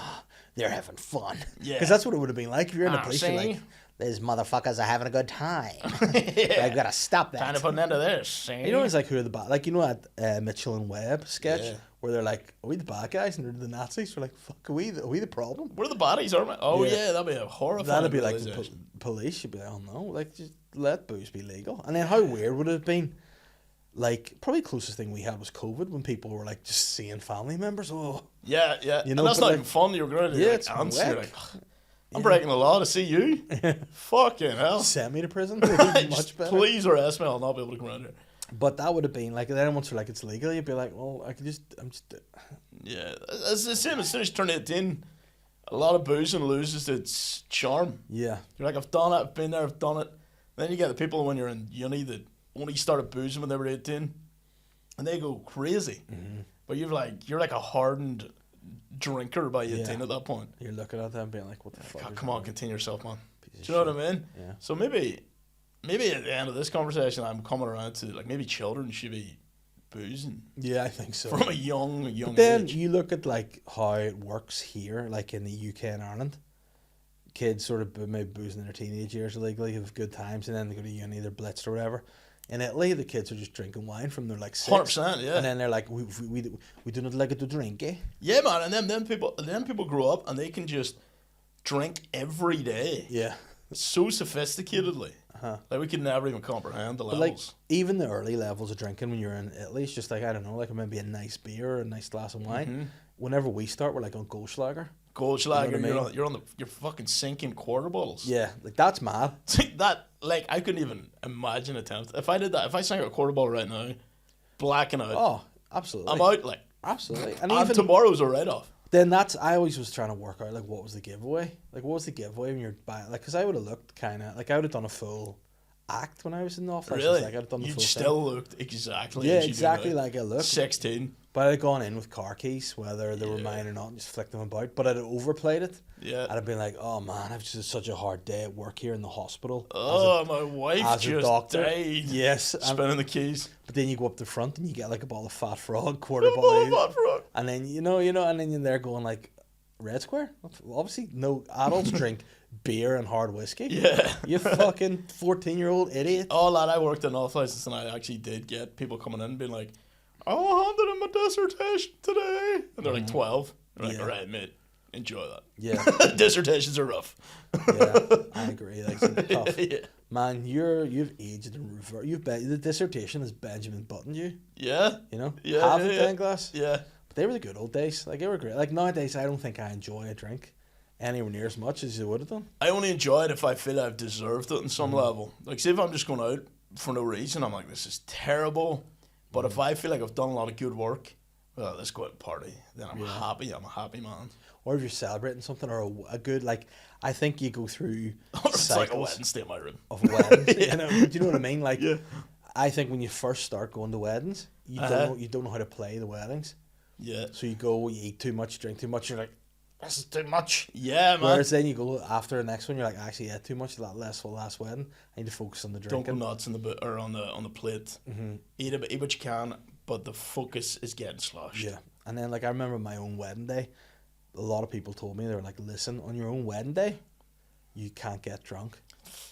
they're having fun. Yeah. Because that's what it would have been like if you're in the police. You're see? like, these motherfuckers are having a good time. Yeah. I've got to stop that. Trying to put an end to this. See? You know, it's like who are the bad? Like you know that Mitchell and Webb sketch Yeah. where they're like, "Are we the bad guys?" and they're the Nazis. We're like, "Fuck, are we the problem?" We're the bodies, aren't we? Oh, Yeah. yeah, that'd be a horrifying. That'd be like the realization. police. You'd be like, "Oh no, like just let booze be legal." And then how weird would it have been? Like probably closest thing we had was COVID when people were like just seeing family members. Oh, Yeah, yeah. You know, and that's but not like- even fun. You're going to Yeah, like, it's answer. You're whack. like, I'm breaking the law to see you. Fucking hell. send me to prison. Much Just better. please arrest me. I'll not be able to come around here. But that would have been like. Then once you're like it's legal, you'd be like, well, I'm just. Yeah, it's the same as soon as you turn 18. A lot of boozing loses its charm. Yeah. You're like, I've done it. I've been there. I've done it. Then you get the people when you're in uni that only started boozing when they were 18, and they go crazy. Mm-hmm. But you're like a hardened drinker by 18 Yeah. at that point. You're looking at them being like, what the fuck? God, is come that? on, contain yourself, man. Piece of Do you know shit. what I mean? Yeah. So maybe at the end of this conversation, I'm coming around to like maybe children should be boozing Yeah, I think so. from a young But then age. you look at like how it works here, like in the UK and Ireland. Kids sort of maybe boozing in their teenage years illegally, have good times, and then they go to uni, they're blitzed or whatever. In Italy, the kids are just drinking wine from they're like 6. 100%, yeah. And then they're like, we do not like it to drink, eh? Yeah, man. And then people grow up and they can just drink every day. Yeah. So sophisticatedly. Like we could never even comprehend the levels. Like, even the early levels of drinking when you're in Italy, it's just like, I don't know, like maybe a nice beer or a nice glass of wine. Whenever we start, we're like on Goldschlager. Goldschlager, You know what I mean? you're fucking sinking quarter bottles. Yeah, like that's mad. That, like, I couldn't even imagine attempt. If I did that, if I sank a quarter bottle right now, blacking out. Oh, absolutely. I'm out, like. Absolutely. And even tomorrow's a write-off. Then I always was trying to work out, like, what was the giveaway? Like, what was the giveaway when you're buying? Like, because I would have looked kind of, like, I would have done a full act when I was in the office. Really? Like, I'd have done the you full still thing. looked exactly Yeah, as you exactly do now. like I looked. 16. But I'd have gone in with car keys, whether they were mine or not, and just flicked them about. But I'd have overplayed it. Yeah. I'd have been like, oh man, I've just had such a hard day at work here in the hospital. Oh, my wife as a just doctor. died. Yes. Spinning the keys. But then you go up the front and you get like a ball of fat frog, quarter bottle. Fat frog. And then, and then you're there going like, Red Square? Obviously, no adults drink beer and hard whiskey. Yeah. You fucking 14-year-old idiot. Oh, lad, I worked in offices and I actually did get people coming in and being like, I handed in my dissertation today. And they're like 12. They're like, all right, mate, enjoy that. Yeah. Dissertations are rough. Yeah, I agree. Like, it's tough. Yeah. Man, you've aged in reverse. The dissertation has Benjamin Buttoned you. Yeah. You know? Yeah, Half yeah, a yeah. pint glass. Yeah. But they were the good old days. Like, they were great. Like, nowadays, I don't think I enjoy a drink anywhere near as much as you would have done. I only enjoy it if I feel I've deserved it on some level. Like, say if I'm just going out for no reason, I'm like, this is terrible. But if I feel like I've done a lot of good work, well, let's go out and party. Then I'm happy. I'm a happy man. Or if you're celebrating something, or a good, like, I think you go through It's like a cycles wedding, stay in my room. of weddings. You know, do you know what I mean? Like, Yeah. I think when you first start going to weddings, you don't know how to play the weddings. Yeah. So you go, you eat too much, drink too much, you're like, this is too much. Yeah, man. Whereas then you go after the next one, you're like, actually, yeah, too much, that less for the last wedding. I need to focus on the Don't drinking. go nuts on the plate. Eat what you can, but the focus is getting sloshed. Yeah. And then, like, I remember my own wedding day, a lot of people told me, they were like, listen, on your own wedding day, you can't get drunk.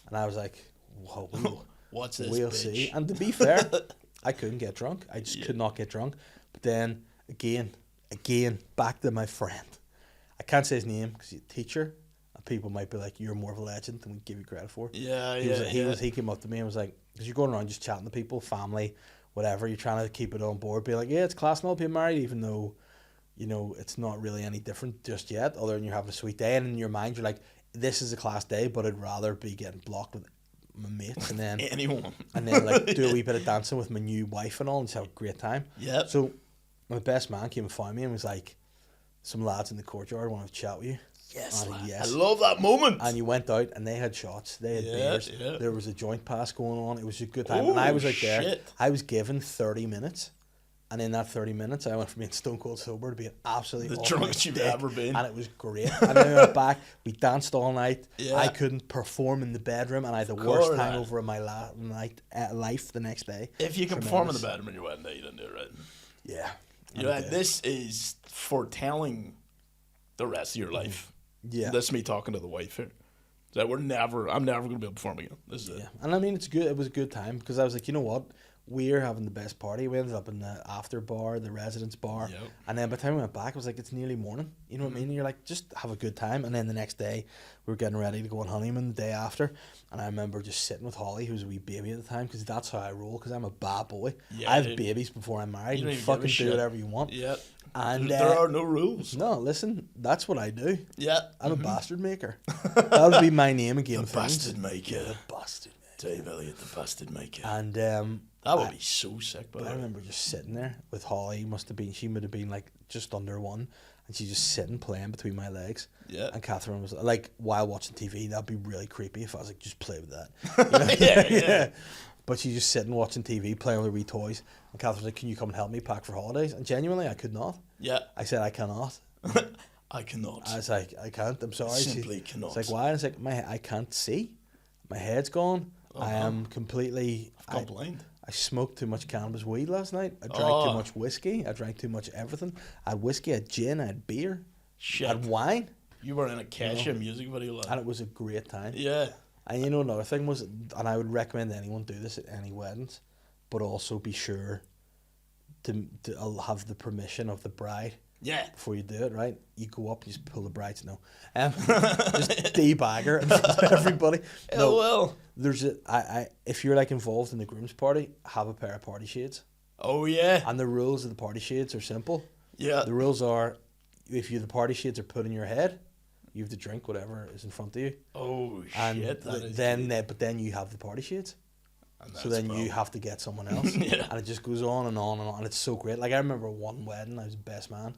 And I was like, whoa, What's this, we'll bitch? see. And to be fair, I couldn't get drunk. I just could not get drunk. But then, again, back to my friend. I can't say his name because he's a teacher. And people might be like, you're more of a legend than we give you credit for. Yeah, He came up to me and was like, because you're going around just chatting to people, family, whatever. You're trying to keep it on board. Be like, yeah, it's class and all being married, even though, you know, it's not really any different just yet, other than you're having a sweet day. And in your mind, you're like, this is a class day, but I'd rather be getting blocked with my mates and then anyone. And then like do a wee bit of dancing with my new wife and all and just have a great time. Yeah. So my best man came and found me and was like, some lads in the courtyard want to chat with you. Yes, And I love that moment. And you went out and they had shots, they had beers, yeah. there was a joint pass going on, it was a good time. Oh, and I was out there, shit. I was given 30 minutes. And in that 30 minutes, I went from being stone cold sober to being absolutely The off drunkest my you've dick. ever been. And it was great. And then we went back, we danced all night. Yeah. I couldn't perform in the bedroom, and I had the course, worst man. hangover of my life the next day. If you can Tremendous. perform in the bedroom on your wedding day, you didn't do it right. Yeah. You know, this is foretelling the rest of your life. Yeah. This is me talking to the wife here. That I'm never going to be able to perform again. This is it. Yeah. And I mean, it was a good time because I was like, you know what? We're having the best party. We ended up in the after bar, the residence bar. Yep. And then by the time we went back, it was like, it's nearly morning. You know what I mean? And you're like, just have a good time. And then the next day, we were getting ready to go on honeymoon the day after. And I remember just sitting with Holly, who was a wee baby at the time, because that's how I roll, because I'm a bad boy. Yeah, I have dude. babies before I'm married. You don't And even give a fucking do shit. whatever you want. Yeah. And there are no rules. No, listen, that's what I do. Yeah. I'm a bastard maker. That would be my name again. The bastard maker. The bastard maker. Dave Elliott, the bastard maker. And that would be so sick, by But the I way. remember just sitting there with Holly. She would have been like just under one, and she's just sitting playing between my legs. Yeah. And Catherine was like, while watching TV, that'd be really creepy if I was like, just play with that. You know? Yeah. But she's just sitting watching TV, playing with her wee toys. And Catherine's like, can you come and help me pack for holidays? And genuinely, I could not. Yeah. I said, I cannot. I cannot. I was like, I can't. I'm sorry. Simply cannot. It's like, why? And it's like, I can't see. My head's gone. I am completely. I've gone blind. I smoked too much cannabis weed last night. I drank too much whiskey. I drank too much everything. I had whiskey, I had gin, I had beer, Shit. I had wine. You were in a Kesha music video, lad. And it was a great time. Yeah. And another thing was, and I would recommend anyone do this at any weddings, but also be sure to have the permission of the bride. Yeah. Before you do it, right? You go up, you just pull the bride's just debag her in front of everybody. No, well, there's if you're like involved in the groom's party, have a pair of party shades. Oh yeah. And the rules of the party shades are simple. Yeah. The rules are, if the party shades are put in your head, you have to drink whatever is in front of you. Oh and shit! But then you have the party shades. So then you have to get someone else. Yeah. And it just goes on and on and on. And it's so great. Like I remember one wedding, I was best man,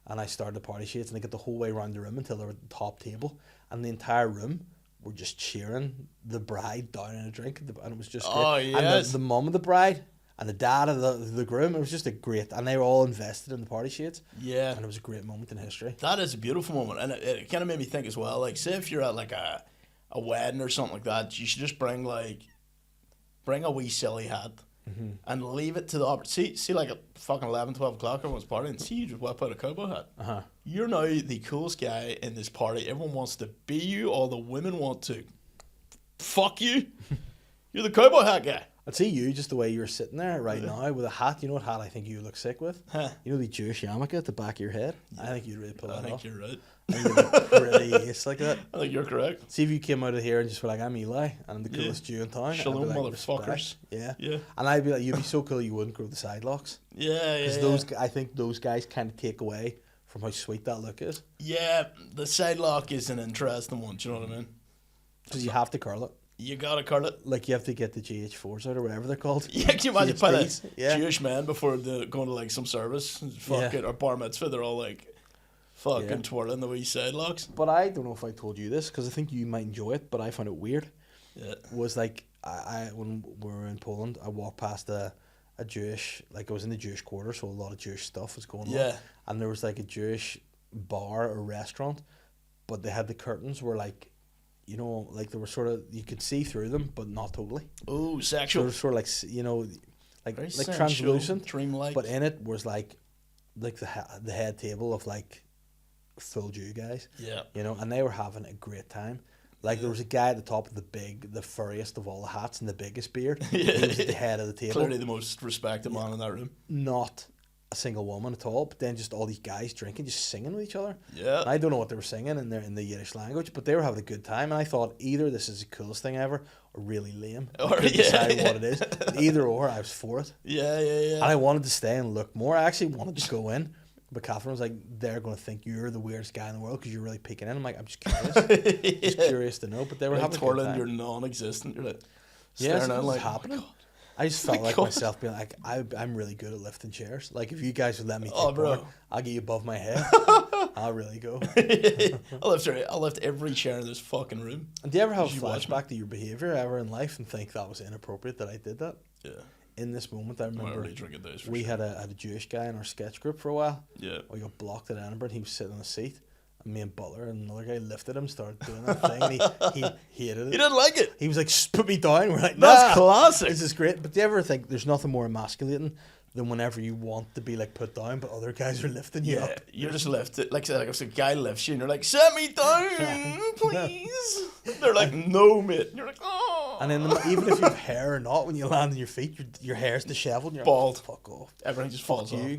and I started the party shades, and they got the whole way around the room until they were at the top table, and the entire room were just cheering the bride down in a drink, and it was just great. Oh yes. And the mum of the bride and the dad of the groom, it was just a great, and they were all invested in the party shades. Yeah. And it was a great moment in history. That is a beautiful moment, and it kind of made me think as well. Like, say if you're at like a wedding or something like that, you should just bring a wee silly hat. Mm-hmm. And leave it to the opportunity. See, like at fucking 11, 12 o'clock, everyone's partying, and see you just whip out a cowboy hat. Uh-huh. You're now the coolest guy in this party. Everyone wants to be you. All the women want to fuck you. You're the cowboy hat guy. I'd see you just the way you're sitting there right now with a hat. You know what hat I think you look sick with? Huh. You know the Jewish yarmulke at the back of your head? Yeah. I think you'd really pull that off. I think you're right. I think you look pretty ace like that. I think you're correct. See if you came out of here and just were like, I'm Eli, and I'm the coolest Jew in town. Shalom, like, motherfuckers. Yeah. Yeah. And I'd be like, you'd be so cool you wouldn't grow the side locks. Yeah, yeah. Because I think those guys kind of take away from how sweet that look is. Yeah, the side lock is an interesting one, do you know what I mean? Because you have to curl it. You gotta curl it. Like you have to get the GH4s out or whatever they're called. Yeah, can you imagine putting yeah. Jewish men before going to like some service, or bar mitzvah, they're all like fucking twirling the wee side locks. But I don't know if I told you this because I think you might enjoy it, but I found it weird. Yeah. Was like I when we were in Poland, I walked past a Jewish, like I was in the Jewish quarter, so a lot of Jewish stuff was going on. Yeah. And there was like a Jewish bar or restaurant, but they had the curtains were like, you know, like they were sort of, you could see through them, but not totally. Oh, sexual. So they were sort of like, you know, like very like translucent, dreamlike. but in it was like the head table of like full Jew guys. Yeah. You know, and they were having a great time. Like there was a guy at the top of the furriest of all the hats and the biggest beard. He was at the head of the table. Clearly the most respected man in that room. Not a single woman at all, but then just all these guys drinking, just singing with each other. Yeah. And I don't know what they were singing in the Yiddish language, but they were having a good time, and I thought either this is the coolest thing ever or really lame. I couldn't decide what it is. Either or, I was for it. Yeah, yeah, yeah. And I wanted to stay and look more. I actually wanted to go in. But Catherine was like, they're going to think you're the weirdest guy in the world because you're really peeking in. I'm like, I'm just curious. Just curious to know. But they were having a good time. You're non-existent. You're like, yes, staring at like, happening. Oh I just felt like myself being like, I'm really good at lifting chairs. Like, if you guys would let me take bro, I'll get you above my head. I'll really go. I'll lift every chair in this fucking room. And do you ever have a flashback to your behaviour ever in life and think that was inappropriate that I did that? Yeah. In this moment, I remember we had a Jewish guy in our sketch group for a while. Yeah. We got blocked at Edinburgh. He was sitting on a seat. And me and Butler and another guy lifted him, started doing that thing, and he hated it. He didn't like it. He was like, put me down. We're like, that's classic. This is great. But do you ever think there's nothing more emasculating than whenever you want to be like put down, but other guys are lifting you up? You're just lifted. Like if a guy lifts you and you're like, set me down, please. They're like, no, mate. And you're like, oh. And then even if you have hair or not, when you land on your feet, your hair's disheveled and you're bald. Like, fuck off. Everything just falls off.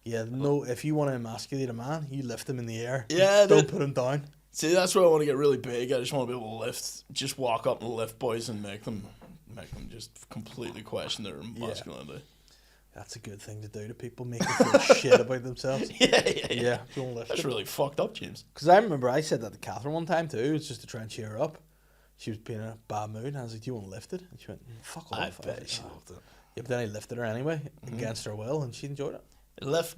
Yeah, no. If you want to emasculate a man, you lift him in the air. Yeah, don't put him down. See, that's where I want to get really big. I just want to be able to just walk up and lift boys and make them just completely question their masculinity. Yeah. That's a good thing to do to people, make them feel shit about themselves. Yeah. Don't lift That's them. really fucked up, James. Because I remember I said that to Catherine one time too. It's just to try and cheer her up. She was being in a bad mood, and I was like, "Do you want lifted?" And she went, "Fuck off." I bet she loved it. Yeah, but then I lifted her anyway against her will, and she enjoyed it.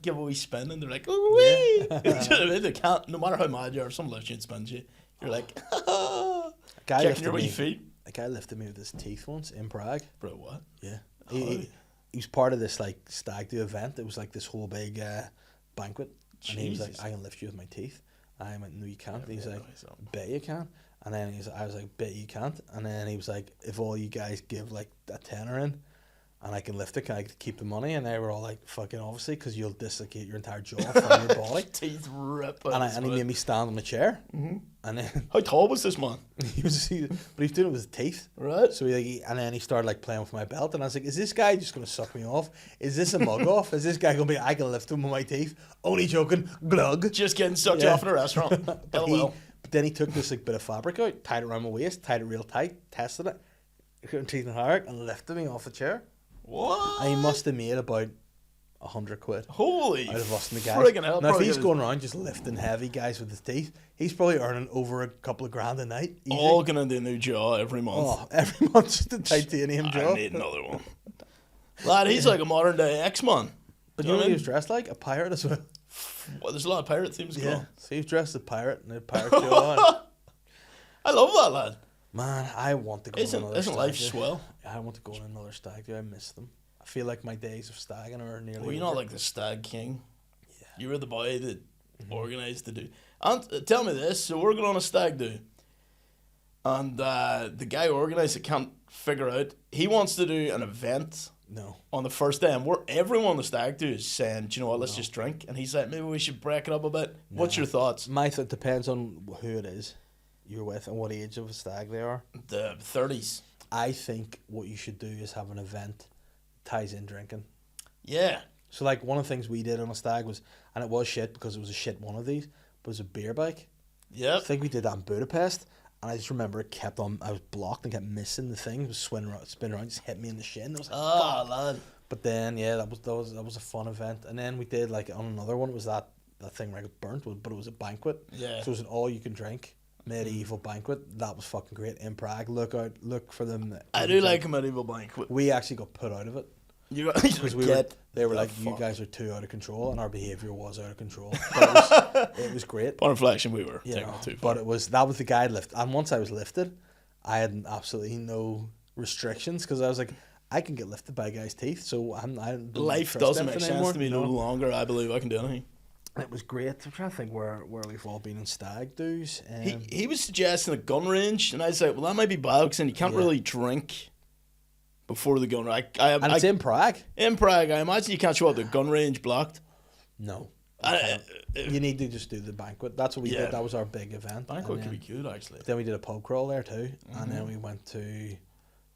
Give a wee spin, and they're like, "Oh wee!" They can't. No matter how mad you are, some lift you and spins you. You're like, kicking your wee feet. A guy lifted me with his teeth once in Prague. Bro, what? Yeah. He was part of this like stag do event. It was like this whole big banquet, and he was like, "I can lift you with my teeth." I went, "No, you can't." And he's like, "Bet you can." And then I was like, "Bet you can't." And then he was like, "If all you guys give like a tenner in, and I can lift it. Can I keep the money? And they were all like, fucking obviously, because you'll dislocate your entire jaw from your body. Teeth rip out. And he made me stand on a chair. Mm-hmm. And then how tall was this man? but he was doing it with his teeth. Right. So and then he started like playing with my belt, and I was like, is this guy just going to suck me off? Is this a mug off? Is this guy going to be, I can lift him with my teeth? Only joking. Glug. Just getting sucked off in a restaurant. But then he took this like bit of fabric out, tied it around my waist, tied it real tight, tested it, couldn't teeth and hair, and lifted me off the chair. What? And he must have made about 100 quid. Holy out of us and the guys. friggin' hell. Now, if he's going around just lifting heavy guys with his teeth, he's probably earning over a couple of grand a night. Easy. All going into a new jaw every month. Oh, every month just a titanium jaw. I need another one. Lad, he's like a modern day X-Man. But you know what he was dressed like? A pirate as well. Well, there's a lot of pirate themes going on. So he was dressed as a pirate and a pirate jaw on. I love that, lad. Man, I want to go on another Isn't stag life do. swell? I want to go on another stag do. I miss them. I feel like my days of stagging are nearly Well, you're over. not like the Stag King. Yeah. You were the boy that organised the do. And tell me this, so we're going on a stag do. And the guy who organised it can't figure out, he wants to do an event No. on the first day, and everyone on the stag do is saying, do you know what, let's just drink. And he's like, maybe we should break it up a bit. What's your thoughts? My thought depends on who it is you're with and what age of a stag they are. The 30s. I think what you should do is have an event ties in drinking. Yeah. So like one of the things we did on a stag was, and it was shit because it was a shit one of these, but it was a beer bike. Yep. I think we did that in Budapest, and I just remember it kept on. I was blocked and kept missing the thing. It was spinning around, just hit me in the shin. I was like, Oh, fuck. lad. But then that was a fun event. And then we did like on another one. It was that thing where I got burnt, but it was a banquet. Yeah. So it was an all you can drink medieval banquet. That was fucking great in Prague. Look for them. I do like a medieval banquet. We actually got put out of it. Because They were like, you guys are too out of control, and our behaviour was out of control. But it was great. On reflection, we were You taking know, it too far. but that was the guide lift. And once I was lifted, I had absolutely no restrictions because I was like, I can get lifted by a guy's teeth, so I don't Life trust doesn't make anything sense anymore, to me you no know? longer. I believe I can do anything. It was great. I'm trying to think where we've all been in stag do's. He was suggesting a gun range, and I was like, well, that might be bad because then you can't really drink before the gun range. And it's in Prague. In Prague, I imagine you can't show up the gun range blocked. No. I- You need to just do the banquet. That's what we Yeah. did. That was our big event. Banquet And could be then- good, actually. Then we did a pub crawl there too, and then we went to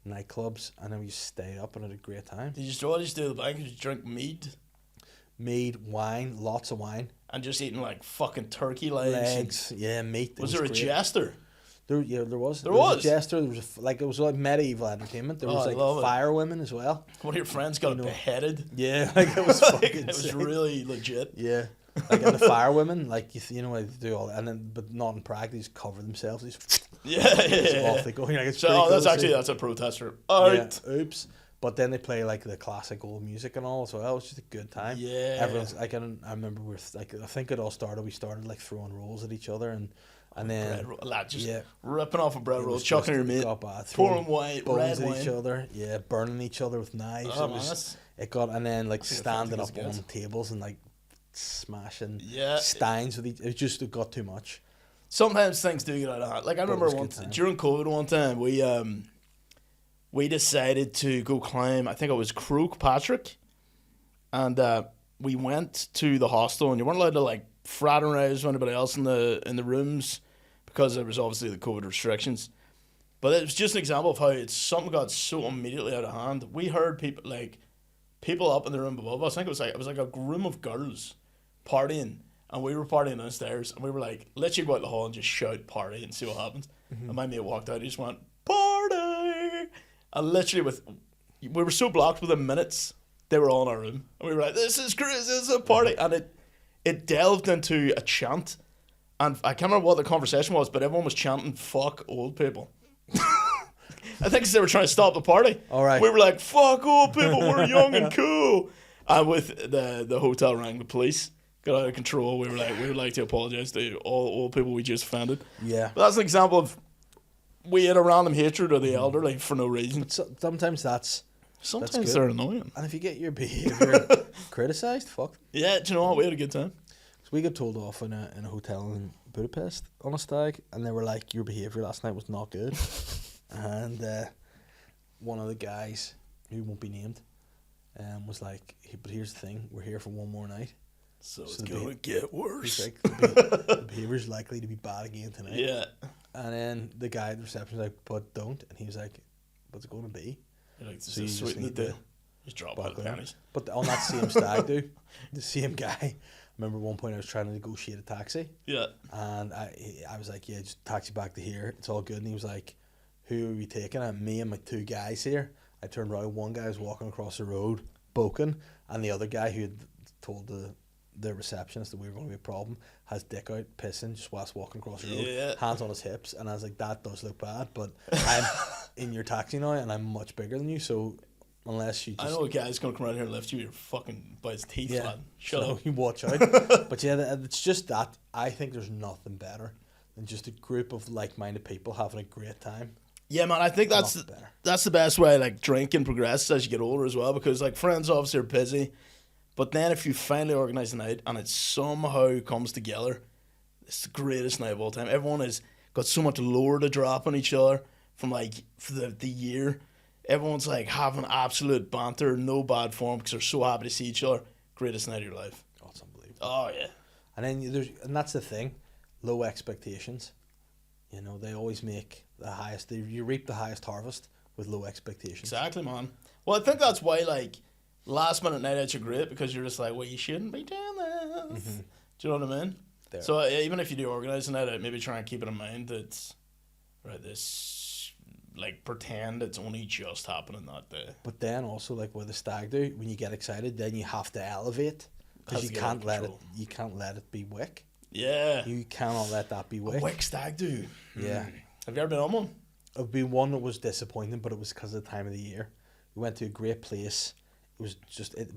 nightclubs, and then we stayed up and had a great time. Did you just do the banquet? Did you drink mead? Mead, wine, lots of wine, And just eating like fucking turkey legs. yeah, meat. It Was there a great. jester? There was. There was was? a jester. There was it was like medieval entertainment. There was I love like it. fire women as well. One of your friends got beheaded. Yeah, like it was Like, fucking. it was sick. really legit. Yeah, like and the fire women, like you know what they do all, and then but not in Prague. They just cover themselves. They just off they go. You know, it's So pretty cool that's to actually see. that's a protester. All right. Yeah, oops. But then they play like the classic old music and all, so that was just a good time. Yeah. Everyone's like, I remember I think it all started. We started like throwing rolls at each other, and then Lad, just yeah. ripping off a bread it roll, was chucking just your mate, got bad, pouring throwing red bones at wine. each other, yeah, burning each other with knives. Oh, It man, was that's- it got, and then like think standing it's up good. on tables and like smashing Yeah. steins with each. It got too much. Sometimes things do get out of hand. Like I it remember was a once good time. during COVID, one time we decided to go climb. I think it was Crook Patrick, and we went to the hostel, and you weren't allowed to like fraternize with anybody else in the rooms because there was obviously the COVID restrictions. But it was just an example of how something got so immediately out of hand. We heard people up in the room above us. I think it was like a room of girls partying, and we were partying downstairs, and we were like, let's go out the hall and just shout party and see what happens. And my mate walked out, he just went party, and literally we were so blocked within minutes. They were all in our room, and we were like, this is crazy, this is a party, and it delved into a chant, and I can't remember what the conversation was, but everyone was chanting "fuck old people." I think 'cause they were trying to stop the party. All right. We were like, "Fuck old people, we're young and cool." And with the hotel rang the police, got out of control. We would like to apologise to all old people we just offended. Yeah, But that's an example of we had a random hatred of the elderly for no reason. sometimes that's Sometimes good. they're annoying. and if you get your behavior criticized, fuck. Yeah, do you know what? We had a good time. So we got told off in a hotel in Budapest on a stag, and they were like, your behaviour last night was not good. And one of the guys, who won't be named, was like, but here's the thing, we're here for one more night. So it's going to get worse. He's like, the behavior's likely to be bad again tonight. Yeah. And then the guy at the reception was like, but don't. And he was like, what's it going to be? You're like, So you just sweeten need the to deal. Just drop out buckle the in. pennies. But on that same stag do, the same guy, I remember at one point I was trying to negotiate a taxi. Yeah. And I was like, yeah, just taxi back to here. It's all good. And he was like, who are we taking? And me and my two guys here. I turned around. One guy was walking across the road, boking. And the other guy who had told the receptionist that we were going to be a problem has dick out, pissing, just whilst walking across the road. Hands on his hips. And I was like, that does look bad. But I'm in your taxi now and I'm much bigger than you. So unless you just... I know a guy's going to come around here and lift you, you're fucking by his teeth, man. Shut up. You watch out. But yeah, it's just that. I think there's nothing better than just a group of like-minded people having a great time. Yeah, man, I think that's the best way, like, drinking progresses as you get older as well, because, like, friends obviously are busy, but then if you finally organise a night and it somehow comes together, it's the greatest night of all time. Everyone has got so much lore to drop on each other from, like, for the year. Everyone's, like, having absolute banter, no bad form, because they're so happy to see each other. Greatest night of your life. Oh, it's unbelievable. Oh, yeah. And then and that's the thing, low expectations. You know, they always make the highest, you reap the highest harvest with low expectations. Exactly, man. Well, I think that's why, like, last minute night outs are great, because you're just like, well, you shouldn't be doing this. Mm-hmm. Do you know what I mean? So even if you do organise a night out, maybe try and keep it in mind that, right, this, like, pretend it's only just happening that day. But then also, like with the stag do, when you get excited, then you have to elevate, because you can't let it be wick. Yeah. You cannot let that be wick. A wick stag do. Yeah. Have you ever been on one? It would be one that was disappointing, but it was because of the time of the year. We went to a great place. It was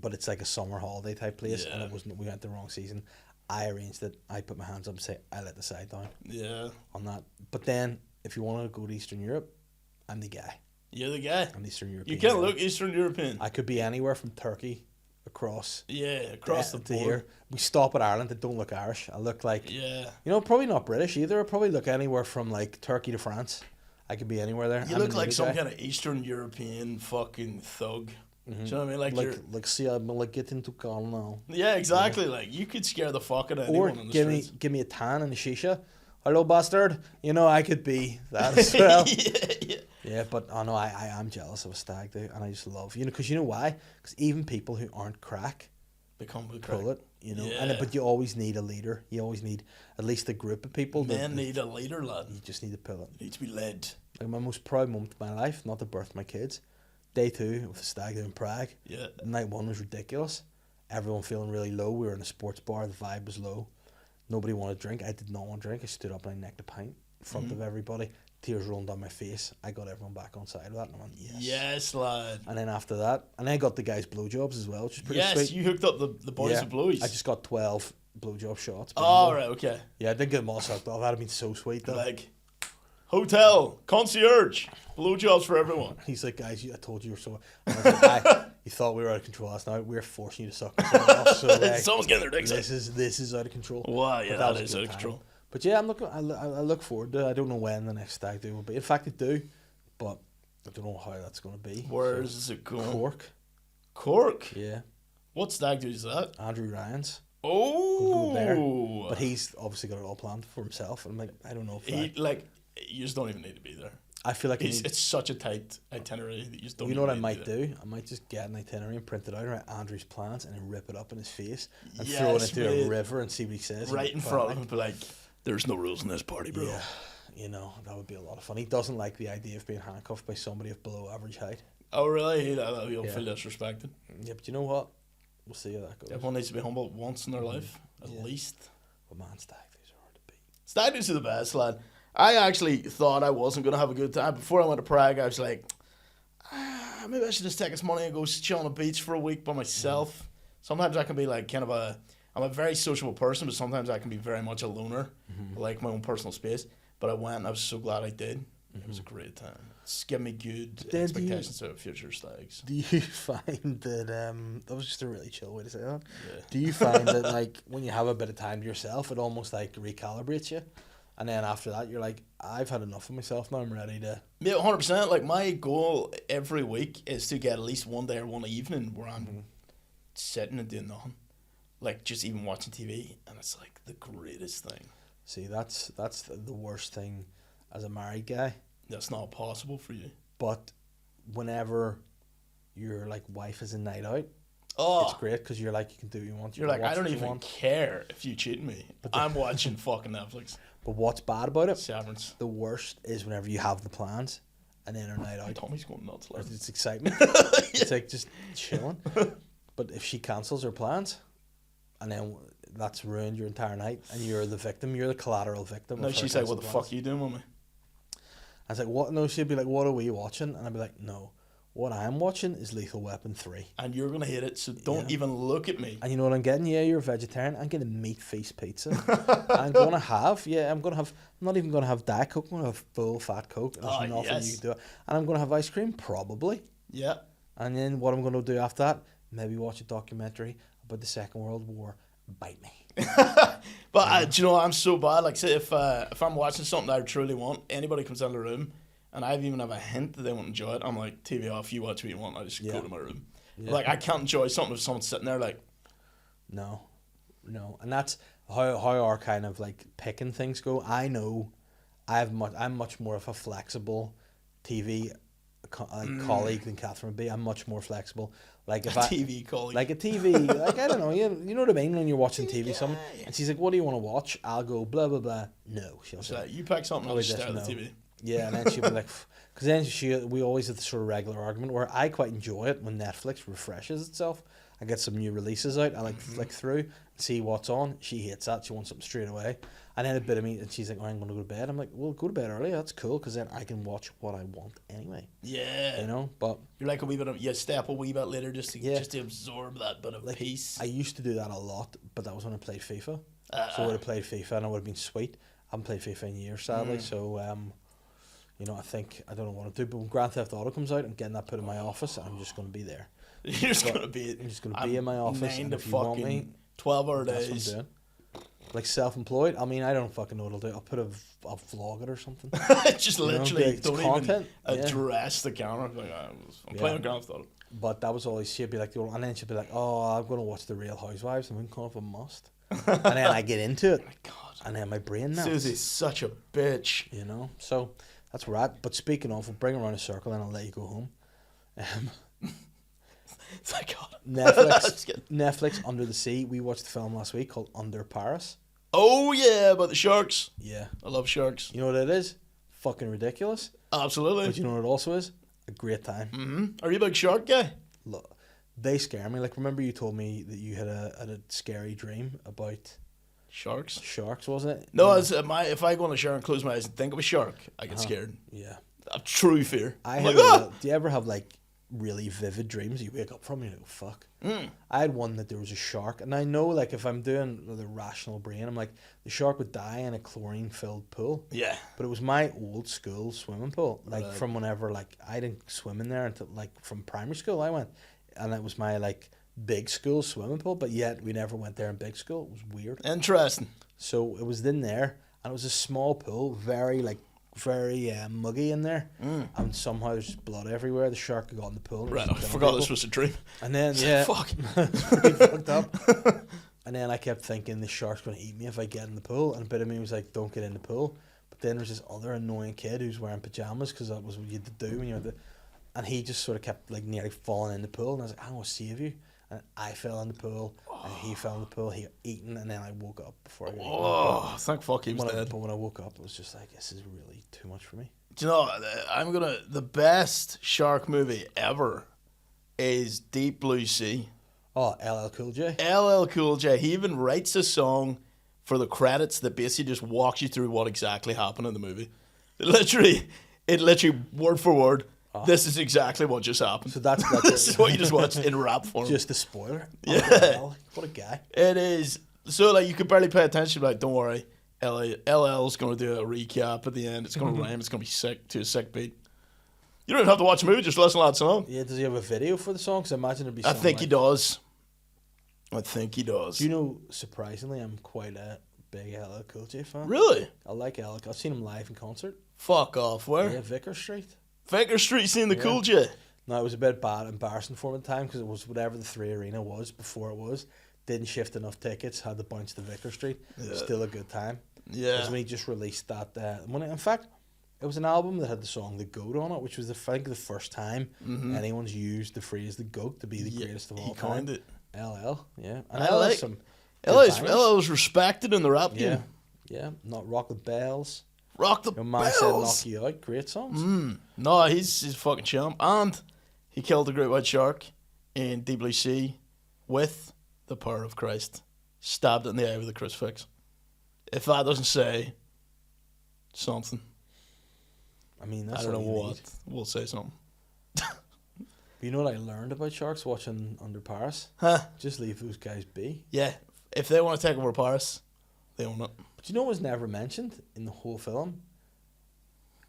but it's like a summer holiday type place, and it wasn't. We went the wrong season. I arranged it. I put my hands up and say I let the side down. Yeah. On that, but then if you want to go to Eastern Europe, I'm the guy. You're the guy. I'm Eastern European. You can't look Eastern European. I could be anywhere from Turkey across. Yeah, across the board. Here. We stop at Ireland. I don't look Irish. I look like probably not British either. I probably look anywhere from like Turkey to France. I could be anywhere there. You look like some kind of Eastern European fucking thug. Mm-hmm. Do you know what I mean? Like see, I'm like get into car now. Yeah, exactly. Yeah. Like you could scare the fuck out of anyone on the streets. Give me a tan and a shisha. Hello, bastard. You know I could be that as well. Yeah, but I know I am jealous of a stag do, and I just love because you know why? Because even people who aren't crack become the pull it. You know, but you always need a leader. You always need at least a group of people. Men need a leader, lad. You just need to pull it. You need to be led. Like my most proud moment of my life, not to birth my kids. Day 2 with the stag do in Prague. Yeah. Night 1 was ridiculous. Everyone feeling really low. We were in a sports bar. The vibe was low. Nobody wanted to drink. I did not want to drink. I stood up and I necked a pint in front of everybody. Tears rolling down my face. I got everyone back on side of that, and I went, yes. Yes, lad. And then after that, and I got the guys blowjobs as well, which is pretty sweet. Yes, you hooked up the boys with blowies. I just got 12 blowjob shots. Oh, right, okay. Yeah, I did get them all sucked off. That'd have been so sweet, though. Like, hotel, concierge, blowjobs for everyone. He's like, guys, I told you you were so... I was like, you thought we were out of control last night. We're forcing you to suck yourself off. So, like, someone's getting their dicks out. This is out of control. Wow, yeah, that is out of control. But yeah, I look forward to it. I don't know when the next stag do will be. In fact, I do, but I don't know how that's going to be. Where is it going? Cork. Cork? Yeah. What stag do is that? Andrew Ryan's. Oh. Go there. But he's obviously got it all planned for himself. I'm like, I don't know if you just don't even need to be there. I feel like it's such a tight itinerary that you just don't. You know what I might do? I might just get an itinerary and print it out and write Andrew's plans and then rip it up in his face and throw it into a river and see what he says. Right in front of him, but like, there's no rules in this party, bro. Yeah, you know that would be a lot of fun. He doesn't like the idea of being handcuffed by somebody of below average height. Oh really? He'll feel disrespected. Yeah, but you know what? We'll see how that goes. Everyone needs to be humble once in their life, at least. But man, stag do's are hard to beat. Stag do's are the best, lad. I actually thought I wasn't going to have a good time. Before I went to Prague, I was like, maybe I should just take this money and go chill on the beach for a week by myself. Sometimes I can be like I'm a very sociable person, but sometimes I can be very much a loner. I like my own personal space. But I went, and I was so glad I did. It was a great time. It's given me good expectations of future stags. Do you find that, that was just a really chill way to say that. Yeah. Do you find that like when you have a bit of time to yourself, it almost like recalibrates you? And then after that, you're like, I've had enough of myself now. I'm ready to. Yeah, 100%. Like, my goal every week is to get at least one day or one evening where I'm sitting and doing nothing. Like, just even watching TV. And it's like the greatest thing. See, that's the worst thing as a married guy. That's not possible for you. But whenever your like wife is a night out, it's great because you're like, you can do what you want. You're like, I don't even care if you cheat me. I'm watching fucking Netflix. But what's bad about it? Severance. The worst is whenever you have the plans and then a night out. Tommy's going nuts. Like. It's excitement. It's like just chilling. But if she cancels her plans, and then that's ruined your entire night, and you're the victim. You're the collateral victim. No, she's like, "What the fuck are you doing with me?" I was like, "What?" No, she'd be like, "What are we watching?" And I'd be like, "No, what I'm watching is Lethal Weapon 3." And you're gonna hate it, so don't even look at me. And you know what I'm getting? Yeah, you're a vegetarian. I'm getting meat feast pizza. I'm gonna have. I'm not even gonna have Diet Coke. I'm gonna have full fat Coke. And there's nothing you can do. And I'm gonna have ice cream, probably. Yeah. And then what I'm gonna do after that? Maybe watch a documentary about the Second World War. Bite me. But do you know what? I'm so bad. Like, say if I'm watching something I truly want, anybody comes in the room, and I even have a hint that they won't enjoy it, I'm like, TV off. You watch what you want. I just go to my room. Yeah. Like, I can't enjoy something if someone's sitting there like. No, and that's how our kind of like picking things go. I know, I'm much more of a flexible TV colleague than Catherine would be. I'm much more flexible. Like if TV colleague. Like a TV, like I don't know, you know what I mean when you're watching TV, something, and she's like, "What do you want to watch?" I'll go blah blah blah. No, she'll say, "You pick something, I'll just stare at the TV." Yeah, and then she'll be like, because then we always have the sort of regular argument where I quite enjoy it when Netflix refreshes itself. I get some new releases out. I like flick through, see what's on. She hates that. She wants something straight away. And then a bit of me, and she's like, I'm going to go to bed. I'm like, well, go to bed early. That's cool, because then I can watch what I want anyway. Yeah. You know, but... You're like a wee bit of... You step a wee bit later just to absorb that bit of like, peace. I used to do that a lot, but that was when I played FIFA. So I would have played FIFA, and it would have been sweet. I haven't played FIFA in years, sadly, so... you know, I don't know what to do, but when Grand Theft Auto comes out, I'm getting that put in my office, and I'm just going to be there. I'm just going to be in my office, and if you want me... 12-hour days. That's what I'm doing. Like self-employed, I mean, I don't fucking know what I'll do. I'll vlog it or something. Just literally don't content. Even address the camera. Like, I'm playing Grand Theft Auto. But that was always, she'd be like, and then she'd be like, oh, I'm going to watch The Real Housewives. I'm kind of a must. And then I get into it. My God. And then my brain melts. Susie's such a bitch. You know? So that's where we're at. But speaking of, we'll bring around a circle and I'll let you go home. Thank God. Netflix Under the Sea. We watched the film last week called Under Paris. Oh yeah, about the sharks. Yeah. I love sharks. You know what it is? Fucking ridiculous. Absolutely. But you know what it also is? A great time. Mm-hmm. Are you a big shark guy? Look, they scare me. Like, remember you told me that you had a scary dream about sharks? Sharks, wasn't it? No, it's if I go on a shark and close my eyes and think of a shark, I get scared. Yeah. A true fear. Do you ever have like really vivid dreams you wake up from and you go, fuck? I had one that there was a shark, and I know, like, if I'm doing the rational brain, I'm like, the shark would die in a chlorine filled pool. Yeah. But it was my old school swimming pool, like from whenever, like, I didn't swim in there until, like, from primary school I went, and it was my, like, big school swimming pool, but yet we never went there in big school. It was weird. Interesting. So it was in there, and it was a small pool, very muggy in there, and somehow there's blood everywhere. The shark got in the pool. Right, I forgot this was a dream. And then fuck, it's pretty fucked up. And then I kept thinking the shark's going to eat me if I get in the pool, and a bit of me was like, don't get in the pool. But then there's this other annoying kid who's wearing pajamas, because that was what you had to do when you were and he just sort of kept like nearly falling in the pool, and I was like, I'm going to save you. And I fell in the pool, and he fell in the pool. He got eaten, and then I woke up before I got eaten. Oh, thank fuck he was dead. But when I woke up, it was just like, this is really too much for me. Do you know, the best shark movie ever is Deep Blue Sea. Oh, LL Cool J. LL Cool J. He even writes a song for the credits that basically just walks you through what exactly happened in the movie. It literally, word for word, this is exactly what just happened. So that's this is what you just watched in rap form. Just a spoiler. Yeah. What a guy. It is. So, like, you could barely pay attention. Like, don't worry. LL's going to do a recap at the end. It's going to rhyme. It's going to be sick to a sick beat. You don't even have to watch the movie. Just listen to that song. Yeah, does he have a video for the song? Because I imagine it'd be I think he does. I think he does. Do you know, surprisingly, I'm quite big LL Cool J fan. Really? I like LL. I've seen him live in concert. Fuck off. Where? Yeah, Vicar Street. Vicar Street seeing the Yeah. Cool J. No, it was a bit embarrassing for him at the time because it was whatever the 3 Arena was before it was. Didn't shift enough tickets, had to bounce to Vicar Street. Yeah. Still a good time. Yeah. Because when he just released that, in fact, it was an album that had the song "The Goat" on it, which was I think the first time anyone's used the phrase "the Goat" to be the greatest of all He time. coined it. LL, yeah, and I LL like- has some. LL was respected in the rap Yeah, game. yeah, not Rock the Bells. Rock the Your man said bells. "Knock You Out." Great songs. No, he's a fucking champ. And he killed the great white shark in Deep Blue Sea with the power of Christ. Stabbed it in the eye with a crucifix. If that doesn't say something, I mean, that's I don't know all you what. need. We'll say something. But you know what I learned about sharks watching Under Paris? Huh? Just leave those guys be. Yeah. If they want to take over Paris, they own it. But you know what was never mentioned in the whole film?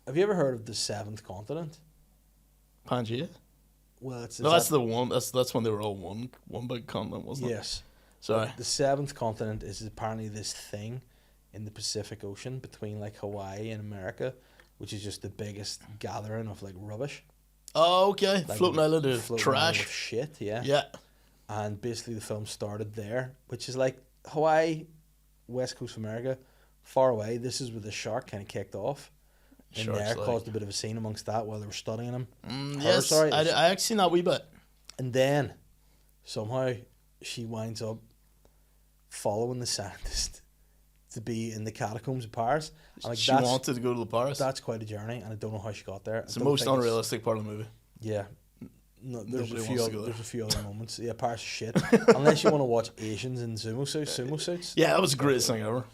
Have you ever heard of the seventh continent? Pangea? Well, it's No, that's the one. That's when they were all one big continent, wasn't it? yes. Sorry. The seventh continent is apparently this thing in the Pacific Ocean between like Hawaii and America, which is just the biggest gathering of like rubbish. Oh, okay. Like Floating island of floating island trash. of shit, yeah. Yeah. And basically the film started there, which is like Hawaii, West Coast of America, far away. This is where the shark kind of kicked off. And Shark's there like- caused a bit of a scene amongst that while they were studying him. Yes, sorry, I actually seen that wee bit. And then somehow she winds up following the scientist to be in the catacombs of Paris. And like She that's, wanted to go to the Paris. that's quite a journey, and I don't know how she got there. It's the most unrealistic part of the movie. Yeah. No, there's Nobody a few wants to go there's a few other moments. Yeah, Paris is shit. Unless you want to watch Asians in sumo suits. Yeah, that was the greatest thing ever.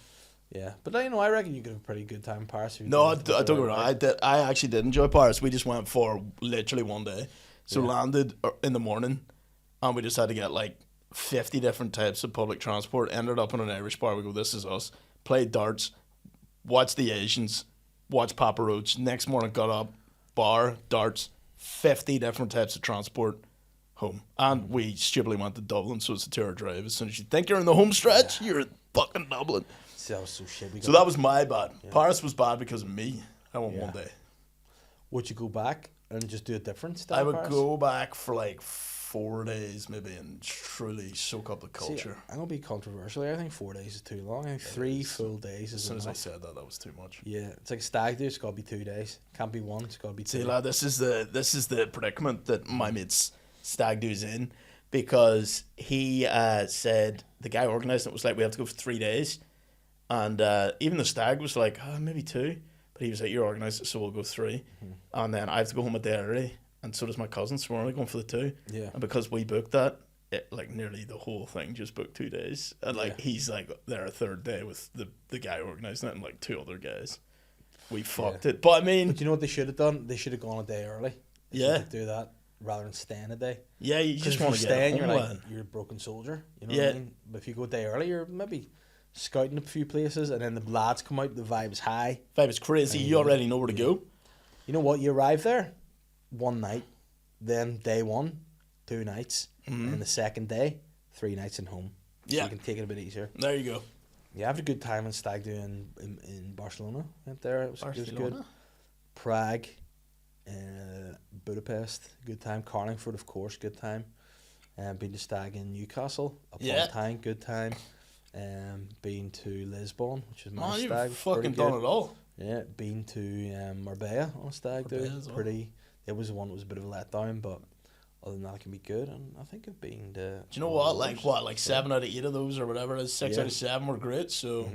Yeah, but you know, I reckon you could have a pretty good time in Paris. If you No, I did it don't get the me right wrong. way. I actually did enjoy Paris. We just went for literally one day. So Yeah. landed in the morning, and we just had to get like 50 different types of public transport. Ended up in an Irish bar. We go, this is us. Played darts, watched the Asians, watched Papa Roach. Next morning, got up, bar, darts, 50 different types of transport, home. And we stupidly went to Dublin, so it's a 2-hour drive. As soon as you think you're in the home stretch, you're in fucking Dublin. See, that was so shit. So that was my bad. Paris was bad because of me. I went one day. Would you go back and just do a different style? I would Paris? go back for like 4 days maybe and truly soak up the See, culture. I'm gonna be controversial. I think 4 days is too long. I think 3 full days As is soon as I enough. said that, that was too much. Yeah, it's like a stag do. It's got to be 2 days. Can't be one. It's got to be 2. See, lad, this is the predicament that my mate's stag do's in, because he said the guy organising it was like, we have to go for 3 days, and even the stag was like, maybe 2, but he was like, you're organised it, so we'll go 3, and then I have to go home a day early, and so does my cousin, so we're only going for the 2. Yeah. And because we booked that, it, like nearly the whole thing just booked 2 days, and like Yeah. he's like there a third day with the guy organising it and like 2 other guys. We fucked it, but I mean, But you know what they should have done? They should have gone a day early. They should Yeah. have do that rather than staying a day. yeah, you Because just if want you're to get staying, home, you're like lad. you're a broken soldier. You know what Yeah. I mean? But if you go a day early, you're maybe scouting a few places, and then the lads come out. The vibe's high. Vibe is crazy. You already know where to go. You know what? You arrive there, one night, then day 1, 2 nights, and then the second day, 3 nights in home. So Yeah. you can take it a bit easier. There you go. Yeah, I had a good time in Stag do in Barcelona. Went there. It was good. Barcelona? Prague, Budapest, good time. Carlingford, of course, good time. Been to Stag in Newcastle, upon Yeah. time, good time. Been to Lisbon, which is my Man, stag. you've fucking pretty done good. it all. Yeah, been to Marbella on a stag do. Marbella as well. Pretty. It was one that was a bit of a letdown, but other than that, it can be good. And I think I've been to. Do you know what? Like 7 out of 8 of those or whatever it is, 6 Yeah. out of 7 were great. So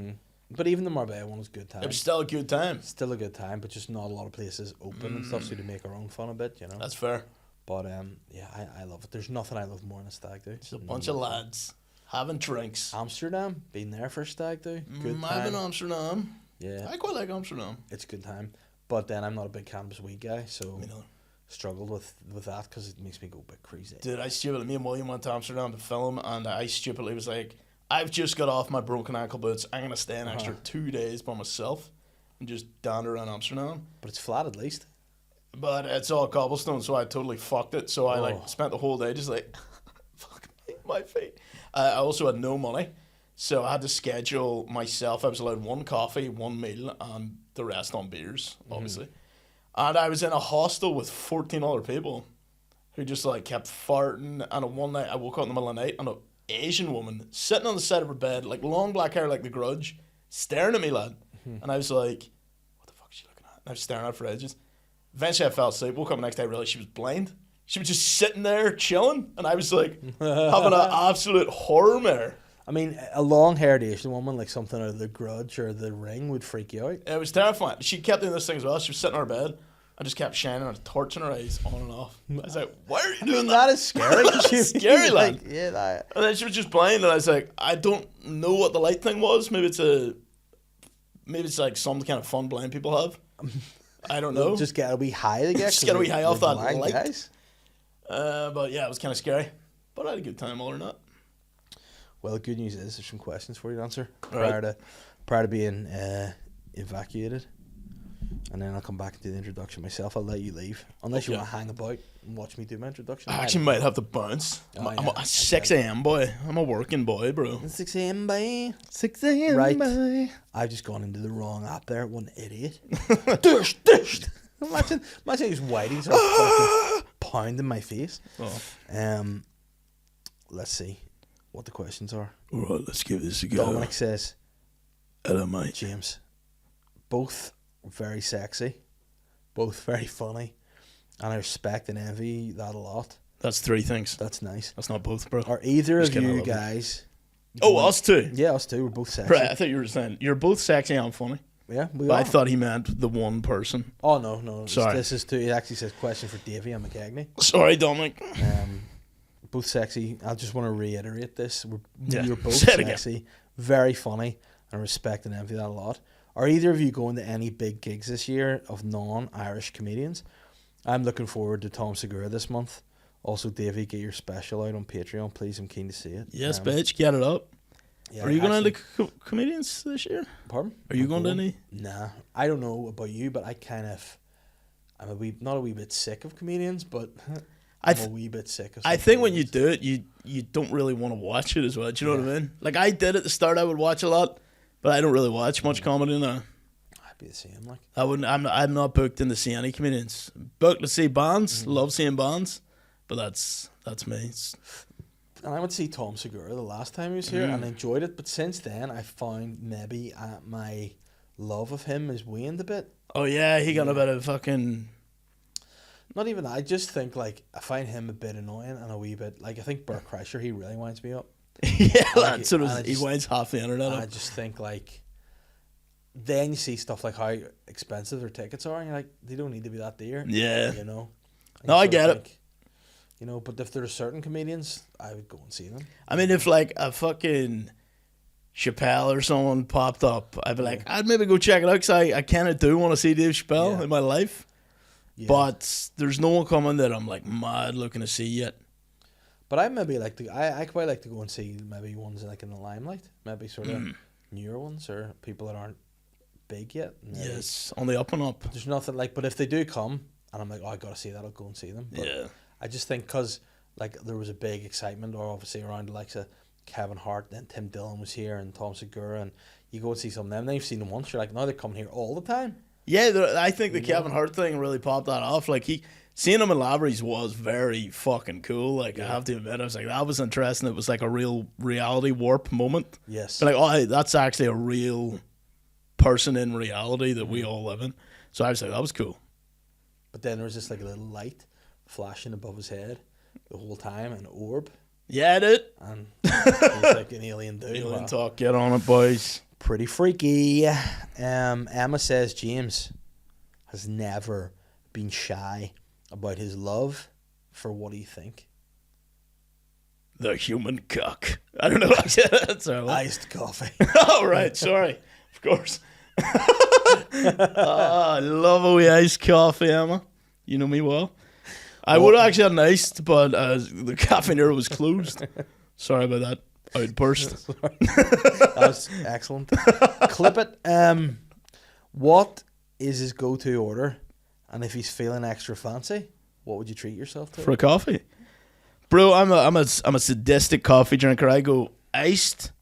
But even the Marbella one was a good time. it was still a good time. Still a good time, but just not a lot of places open and stuff, so to make our own fun a bit, you know. That's fair. But yeah, I love it. There's nothing I love more than a stag do. Just a bunch of lads having drinks. Amsterdam, been there for a stag do. Good I've time. been to Amsterdam. Yeah, I quite like Amsterdam. it's a good time. But then I'm not a big cannabis weed guy, so Me neither. struggled with that because it makes me go a bit crazy. Dude, me and William went to Amsterdam to film, and I stupidly was like, I've just got off my broken ankle boots. I'm going to stay an extra 2 days by myself and just dander around Amsterdam. But it's flat at least. But it's all cobblestone, so I totally fucked it. So I Oh. spent the whole day just like, fuck my feet. I also had no money, So I had to schedule myself. I was allowed one coffee, one meal, and the rest on beers, obviously. And I was in a hostel with 14 other people who just like kept farting. And one night I woke up in the middle of the night and an Asian woman sitting on the side of her bed, like long black hair like The Grudge, staring at me, lad. And I was like, what the fuck is she looking at? And I was staring at her for ages. Eventually I fell asleep, woke up the next day, realized she was blind. She was just sitting there chilling. And I was like having an absolute horror mare. I mean, a long-haired Asian woman, like something out of The Grudge or The Ring, would freak you out. It was terrifying. She kept doing this thing as well. She was sitting on her bed. I just kept shining a torch in her eyes on and off. I was like, why are you doing that? That is scary. That's scary, lad. Like, yeah, that. And then she was just blind, and I was like, I don't know what the light thing was. Maybe it's like some kind of fun blind people have. I don't know. Just get a wee high, I guess. Just get a wee high off that blind light. Guys. But yeah, it was kind of scary. But I had a good time, all or not. Well, the good news is there's some questions for you to answer Right. prior to being evacuated. And then I'll come back and do the introduction myself. I'll let you leave. Unless you Okay. want to hang about and watch me do my introduction. I actually might have to bounce. Oh, I'm yeah. a 6 a.m. boy. I'm a working boy, bro. 6 a.m. boy. 6 a.m. Right. boy. I've just gone into the wrong app there. What an idiot. Dish. Imagine these whiteys are fucking pounding my face. Oh. Let's see what the questions are. All right, let's give this a go. Dominic says, Hello, mate. James, both very sexy, both very funny, and I respect and envy that a lot. That's 3 things. That's nice. That's not both, bro. Are either Just of kidding, I you love you. guys... Oh, us too. Yeah, us too. We're both sexy. Right, I thought you were saying you're both sexy and funny. Yeah, we But are. I thought he meant the one person. Oh, no. Sorry. This is two. It actually says question for Davey and McKegney. Sorry, Dominic. Both sexy. I just want to reiterate this. Yeah, You're both say it again. sexy, very funny, and I respect and envy that a lot. Are either of you going to any big gigs this year of non-Irish comedians? I'm looking forward to Tom Segura this month. Also, Davey, get your special out on Patreon, please. I'm keen to see it. Yes, bitch, get it up. Yeah, Are you going actually- to comedians this year? Pardon? Are you going to any? Nah. I don't know about you, but I'm not a wee bit sick of comedians, but I'm a wee bit sick of I some think when you comedians. do it, you don't really want to watch it as well. Do you know what I mean? Like, I did at the start, I would watch a lot, but I don't really watch much comedy now. I'd be the same, like. I wouldn't. I'm not booked in to see any comedians. Booked to see bands. Love seeing bands, but that's me. And I went to see Tom Segura the last time he was here and I enjoyed it, but since then I found maybe my love of him has waned a bit. Oh yeah, he got a bit of fucking. Not even that, I just think like I find him a bit annoying and a wee bit like I think Bert Kreischer, he really winds me up. Yeah, Like, that's sort and of. I He just- winds half the internet And I up. just think like then you see stuff like how expensive their tickets are and you're like, they don't need to be that dear. Yeah. You know? And No, you I sort of get it. think, you know, but if there are certain comedians, I would go and see them. I mean, if like a fucking Chappelle or someone popped up, I'd be like, I'd maybe go check it out because I kind of do want to see Dave Chappelle Yeah. in my life. Yeah. But there's no one coming that I'm like mad looking to see yet. But I maybe like to. I quite like to go and see maybe ones like in the limelight, maybe sort of newer ones or people that aren't big yet. Maybe. Yes, on the up and up. There's nothing like, but if they do come and I'm like, oh, I gotta see that, I'll go and see them. But Yeah. I just think because like there was a big excitement, or obviously around the likes of Kevin Hart, then Tim Dillon was here and Tom Segura, and you go and see some of them. Then you've seen them once, you're like, now they're coming here all the time. Yeah, I think the Kevin Hart thing really popped that off. Like seeing him in Lavery's was very fucking cool. Like I have to admit, I was like, that was interesting. It was like a real reality warp moment. Yes. But like, oh, hey, that's actually a real person in reality that we all live in. So I was like, that was cool. But then there was just like a little light flashing above his head the whole time, an orb, Yeah, dude. and he's like an alien dude. Alien Wow. talk, get on it, boys. Pretty freaky. Emma says James has never been shy about his love for, what do you think? The human cock. I don't know. That's all right. Iced coffee. Oh, right. Sorry. Of course. I love a wee iced coffee, Emma. You know me well. I would have actually had an iced, but the caffeinator was closed. Sorry about that outburst. That was excellent. Clip it. What is his go-to order? And if he's feeling extra fancy, what would you treat yourself to? For a coffee. Bro, I'm a sadistic coffee drinker. I go iced,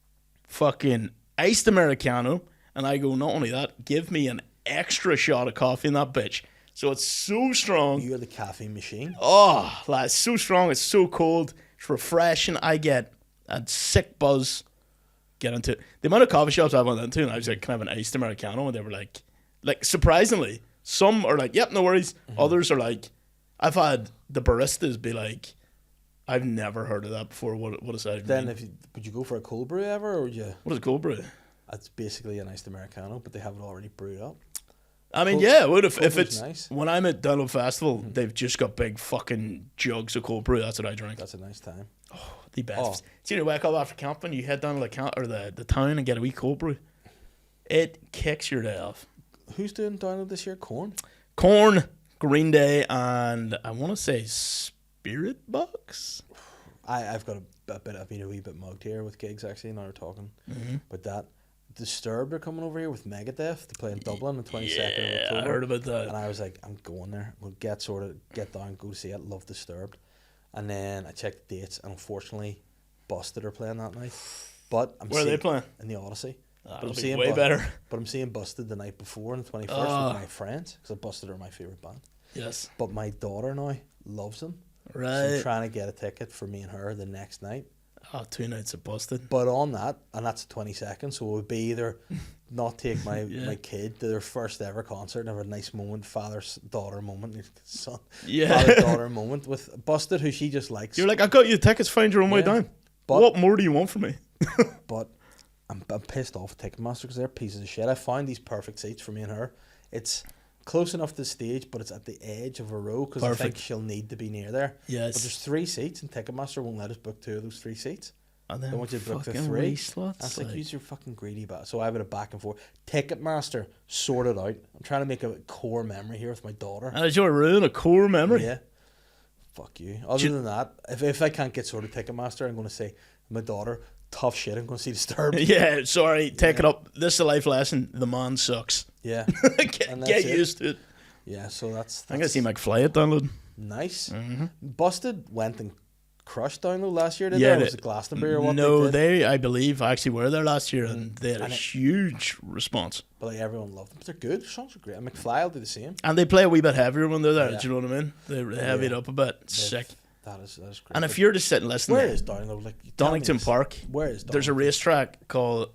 fucking iced Americano, and I go, not only that, give me an extra shot of coffee in that bitch. So it's so strong. You're the caffeine machine. Oh, like, it's so strong. It's so cold. It's refreshing. I get a sick buzz. Get into it. The amount of coffee shops I went into, and I was like, can I have an iced Americano? And they were like surprisingly, some are like, yep, no worries. Others are like, I've had the baristas be like, I've never heard of that before. What does that Then mean? would you go for a cold brew ever, or would you? What is cold brew? It's basically an iced Americano, but they have it already brewed up. I mean, Cold- yeah, it would if brew's it's nice. when I'm at Download Festival, they've just got big fucking jugs of cold brew. That's what I drink. That's a nice time. The best. Oh. See, you wake up after camping, you head down to the town and get a wee cold brew. It kicks your day off. Who's doing Download this year? Corn. Corn, Green Day, and I want to say Spirit Box. I've got I've been a wee bit mugged here with gigs actually. Now we're talking about that. Disturbed are coming over here with Megadeth to play in Dublin on the 22nd Yeah, of October. I heard about that. And I was like, I'm going there. We'll get down, go to see it. Love Disturbed. And then I checked the dates, and unfortunately, Busted are playing that night. But Where are they playing? In the Odyssey. That'll be way better. But I'm seeing Busted the night before on the 21st with my friends, because Busted are my favourite band. Yes. But my daughter now loves them. So Right. I'm trying to get a ticket for me and her the next night. Oh, 2 nights of Busted. But on that, and that's the 22nd, so it would be either not take my my kid to their first ever concert and have a nice moment, father-daughter moment, son, Yeah. father-daughter moment with Busted, who she just likes. You're like, I got you tickets, find your own way Yeah. down. But- What more do you want from me? But I'm pissed off at Ticketmaster because they're pieces of shit. I found these perfect seats for me and her. It's close enough to the stage, but it's at the edge of a row because I think Perfect. she'll need to be near there. Yes. But there's 3 seats, and Ticketmaster won't let us book 2 of those 3 seats. And They then want you to book the fucking 3. reslots. That's like, use your fucking greedy bat. So I have it a back and forth. Ticketmaster, sort it out. I'm trying to make a core memory here with my daughter. And did you ruin a core memory? Yeah. Fuck you. Other than that, if I can't get sorted Ticketmaster, I'm going to say, my daughter, tough shit, I'm going to see Disturbed. Yeah, sorry, take it up. This is a life lesson. The man sucks. Yeah. get And that's it. used to it. Yeah, so that's I'm going to see McFly at download. nice. Mm-hmm. Busted went and crushed Download last year, did Yeah, they? Or was it Glastonbury or what? No, they did? I believe, actually were there last year, and they had a And it- huge response. But like, everyone loved them. But they're good. Their songs are great. And McFly will do the same. And they play a wee bit heavier when they're there. Yeah. Do you know what I mean? They heavy it up a bit. It's sick. That is great. And if But you're just sitting listening, where is Download? Like, you tell me Donington this. Park. Where is Download? There's a racetrack called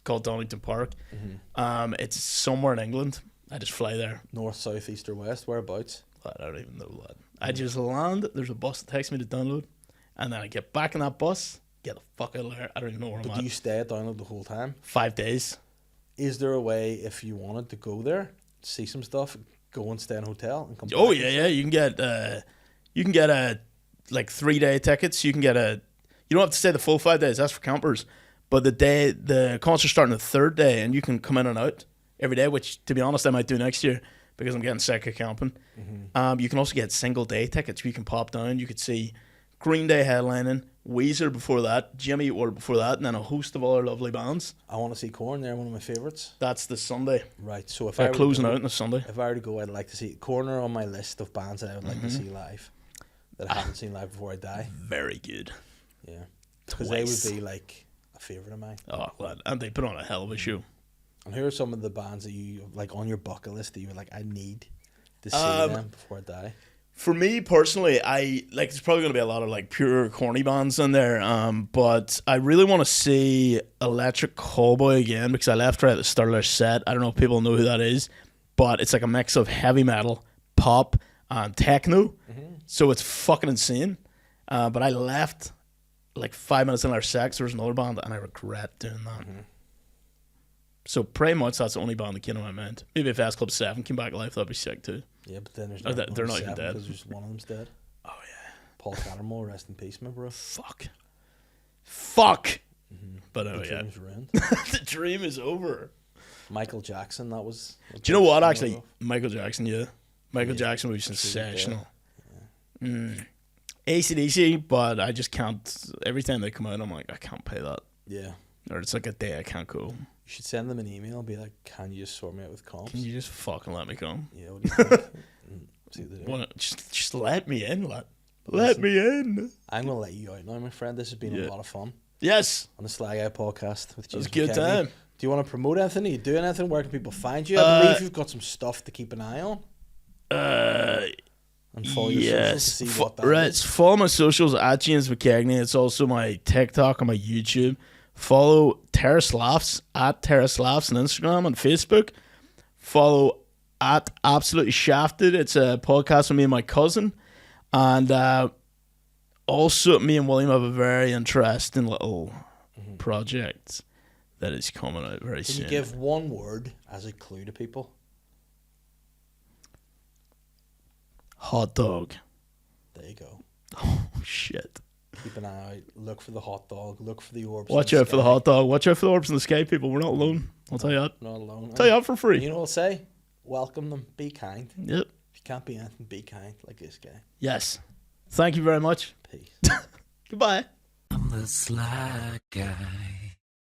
Donington Park. Mm-hmm. It's somewhere in England. I just fly there. North, south, east, or west? Whereabouts? I don't even know that. I just land. There's a bus that takes me to download, and then I get back in that bus. Get the fuck out of there. I don't even know where But I'm do at. you stay at Download the whole time? 5 days. Is there a way, if you wanted to go there, see some stuff, go and stay in a hotel and come Oh back? yeah. You can get a like 3-day tickets. You can get a. You don't have to stay the full 5 days. That's for campers. But the concert's starting the 3rd day, and you can come in and out every day. Which, to be honest, I might do next year because I'm getting sick of camping. Mm-hmm. You can also get single day tickets. You can pop down. You could see Green Day headlining, Weezer before that, Jimmy Eat World before that, and then a host of other lovely bands. I want to see Korn. They're one of my favourites. That's the Sunday. Right, so if They're I were to closing go- out on the Sunday. If I were to go, I'd like to see Korn are on my list of bands that I would like to see live that I haven't seen live before I die. Very good. Yeah, because they Twice. would be like a favourite of mine. Oh, glad. And they put on a hell of a show. And who are some of the bands that you like on your bucket list that you were like, I need to see them before I die? For me personally, I like. There's probably going to be a lot of like pure corny bands in there. But I really want to see Electric Callboy again because I left right at the start of their set. I don't know if people know who that is, but it's like a mix of heavy metal, pop, and techno. So it's fucking insane. But I left like 5 minutes in their set. 'Cause there was another band, and I regret doing that. So pretty much that's the only band that came to my mind. Maybe if S Club 7 came back alive, that'd be sick too. Yeah, but then there's Oh, they're not even dead. because there's one of them's dead. Oh yeah. Paul Cattermole, rest in peace, my bro. Fuck. But The oh yeah. dream's ruined. The dream is over. Michael Jackson, that was. Do you know what, a big actually? send-off. Michael Jackson, yeah. Michael Jackson would be sensational. AC/DC, but I just can't. Every time they come out, I'm like, I can't pay that. Yeah. Or it's like a day I can't go. You should send them an email and be like, can you just sort me out with comps? Can you just fucking let me come? Yeah, what do you think? See what they do. Just let me in, let listen, me in. I'm going to let you out now, my friend. This has been Yeah. a lot of fun. Yes. on the Sly Guy podcast with It was James a good McKegney. time. Do you want to promote anything? Are you doing anything? Where can people find you? I believe you've got some stuff to keep an eye on. And follow your socials to see what that is. Follow my socials at James McKegney. It's also my TikTok and my YouTube. Follow Terrace Laughs at Terrace Laughs on Instagram and Facebook. Follow at Absolutely Shafted. It's a podcast with me and my cousin. And also, me and William have a very interesting little project that is coming out very soon. Can you give one word as a clue to people? Hot dog. There you go. Oh, shit. Keep an eye out. Look for the hot dog. Look for the orbs. Watch out for the hot dog. Watch out for the orbs in the sky, people. We're not alone. I'll tell you that. Not alone. Tell you that for free. You know what I'll say? Welcome them. Be kind. Yep. If you can't be anything, be kind like this guy. Yes. Thank you very much. Peace. Goodbye. I'm the sly guy.